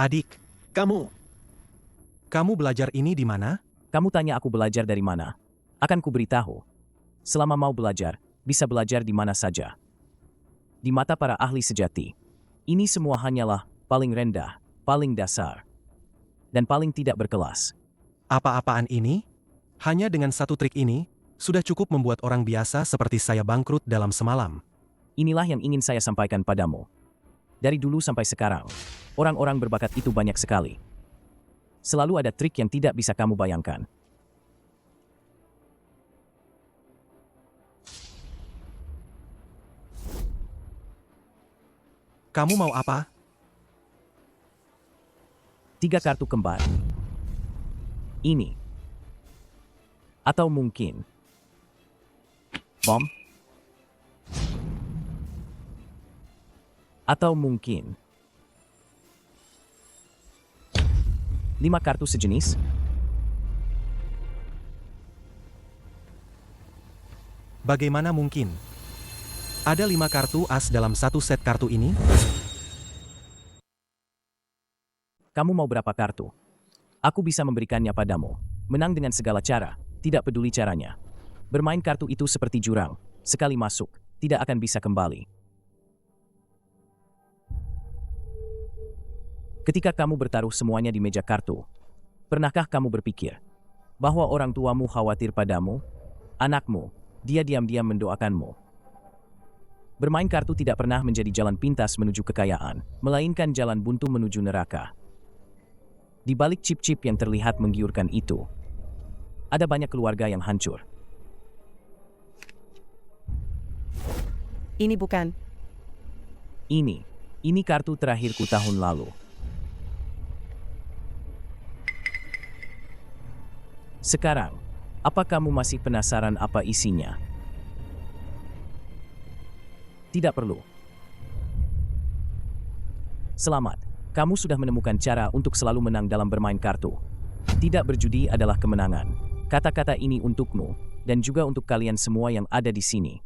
Adik, Kamu, belajar ini di mana? Kamu tanya aku belajar dari mana? Akan kuberitahu. Selama mau belajar, bisa belajar di mana saja. Di mata para ahli sejati, ini semua hanyalah paling rendah, paling dasar, dan paling tidak berkelas. Apa-apaan ini? Hanya dengan satu trik ini, sudah cukup membuat orang biasa seperti saya bangkrut dalam semalam. Inilah yang ingin saya sampaikan padamu. Dari dulu sampai sekarang, orang-orang berbakat itu banyak sekali. Selalu ada trik yang tidak bisa kamu bayangkan. Kamu mau apa? 3 kartu kembar. Ini. Atau mungkin bom. Atau mungkin 5 kartu sejenis. Bagaimana mungkin? Ada 5 kartu as dalam satu set kartu ini? Kamu mau berapa kartu? Aku bisa memberikannya padamu. Menang dengan segala cara, tidak peduli caranya. Bermain kartu itu seperti jurang. Sekali masuk, tidak akan bisa kembali. Ketika kamu bertaruh semuanya di meja kartu, pernahkah kamu berpikir bahwa orang tuamu khawatir padamu? Anakmu, dia diam-diam mendoakanmu. Bermain kartu tidak pernah menjadi jalan pintas menuju kekayaan, melainkan jalan buntu menuju neraka. Di balik chip-chip yang terlihat menggiurkan itu, ada banyak keluarga yang hancur. Ini bukan. Ini kartu terakhirku tahun lalu. Sekarang, apa kamu masih penasaran apa isinya? Tidak perlu. Selamat, kamu sudah menemukan cara untuk selalu menang dalam bermain kartu. Tidak berjudi adalah kemenangan. Kata-kata ini untukmu, dan juga untuk kalian semua yang ada di sini.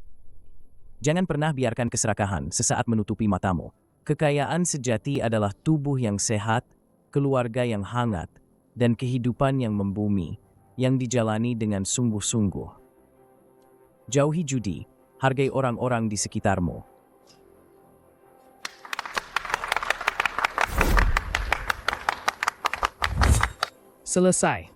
Jangan pernah biarkan keserakahan sesaat menutupi matamu. Kekayaan sejati adalah tubuh yang sehat, keluarga yang hangat, dan kehidupan yang membumi, yang dijalani dengan sungguh-sungguh. Jauhi judi, hargai orang-orang di sekitarmu. Selesai.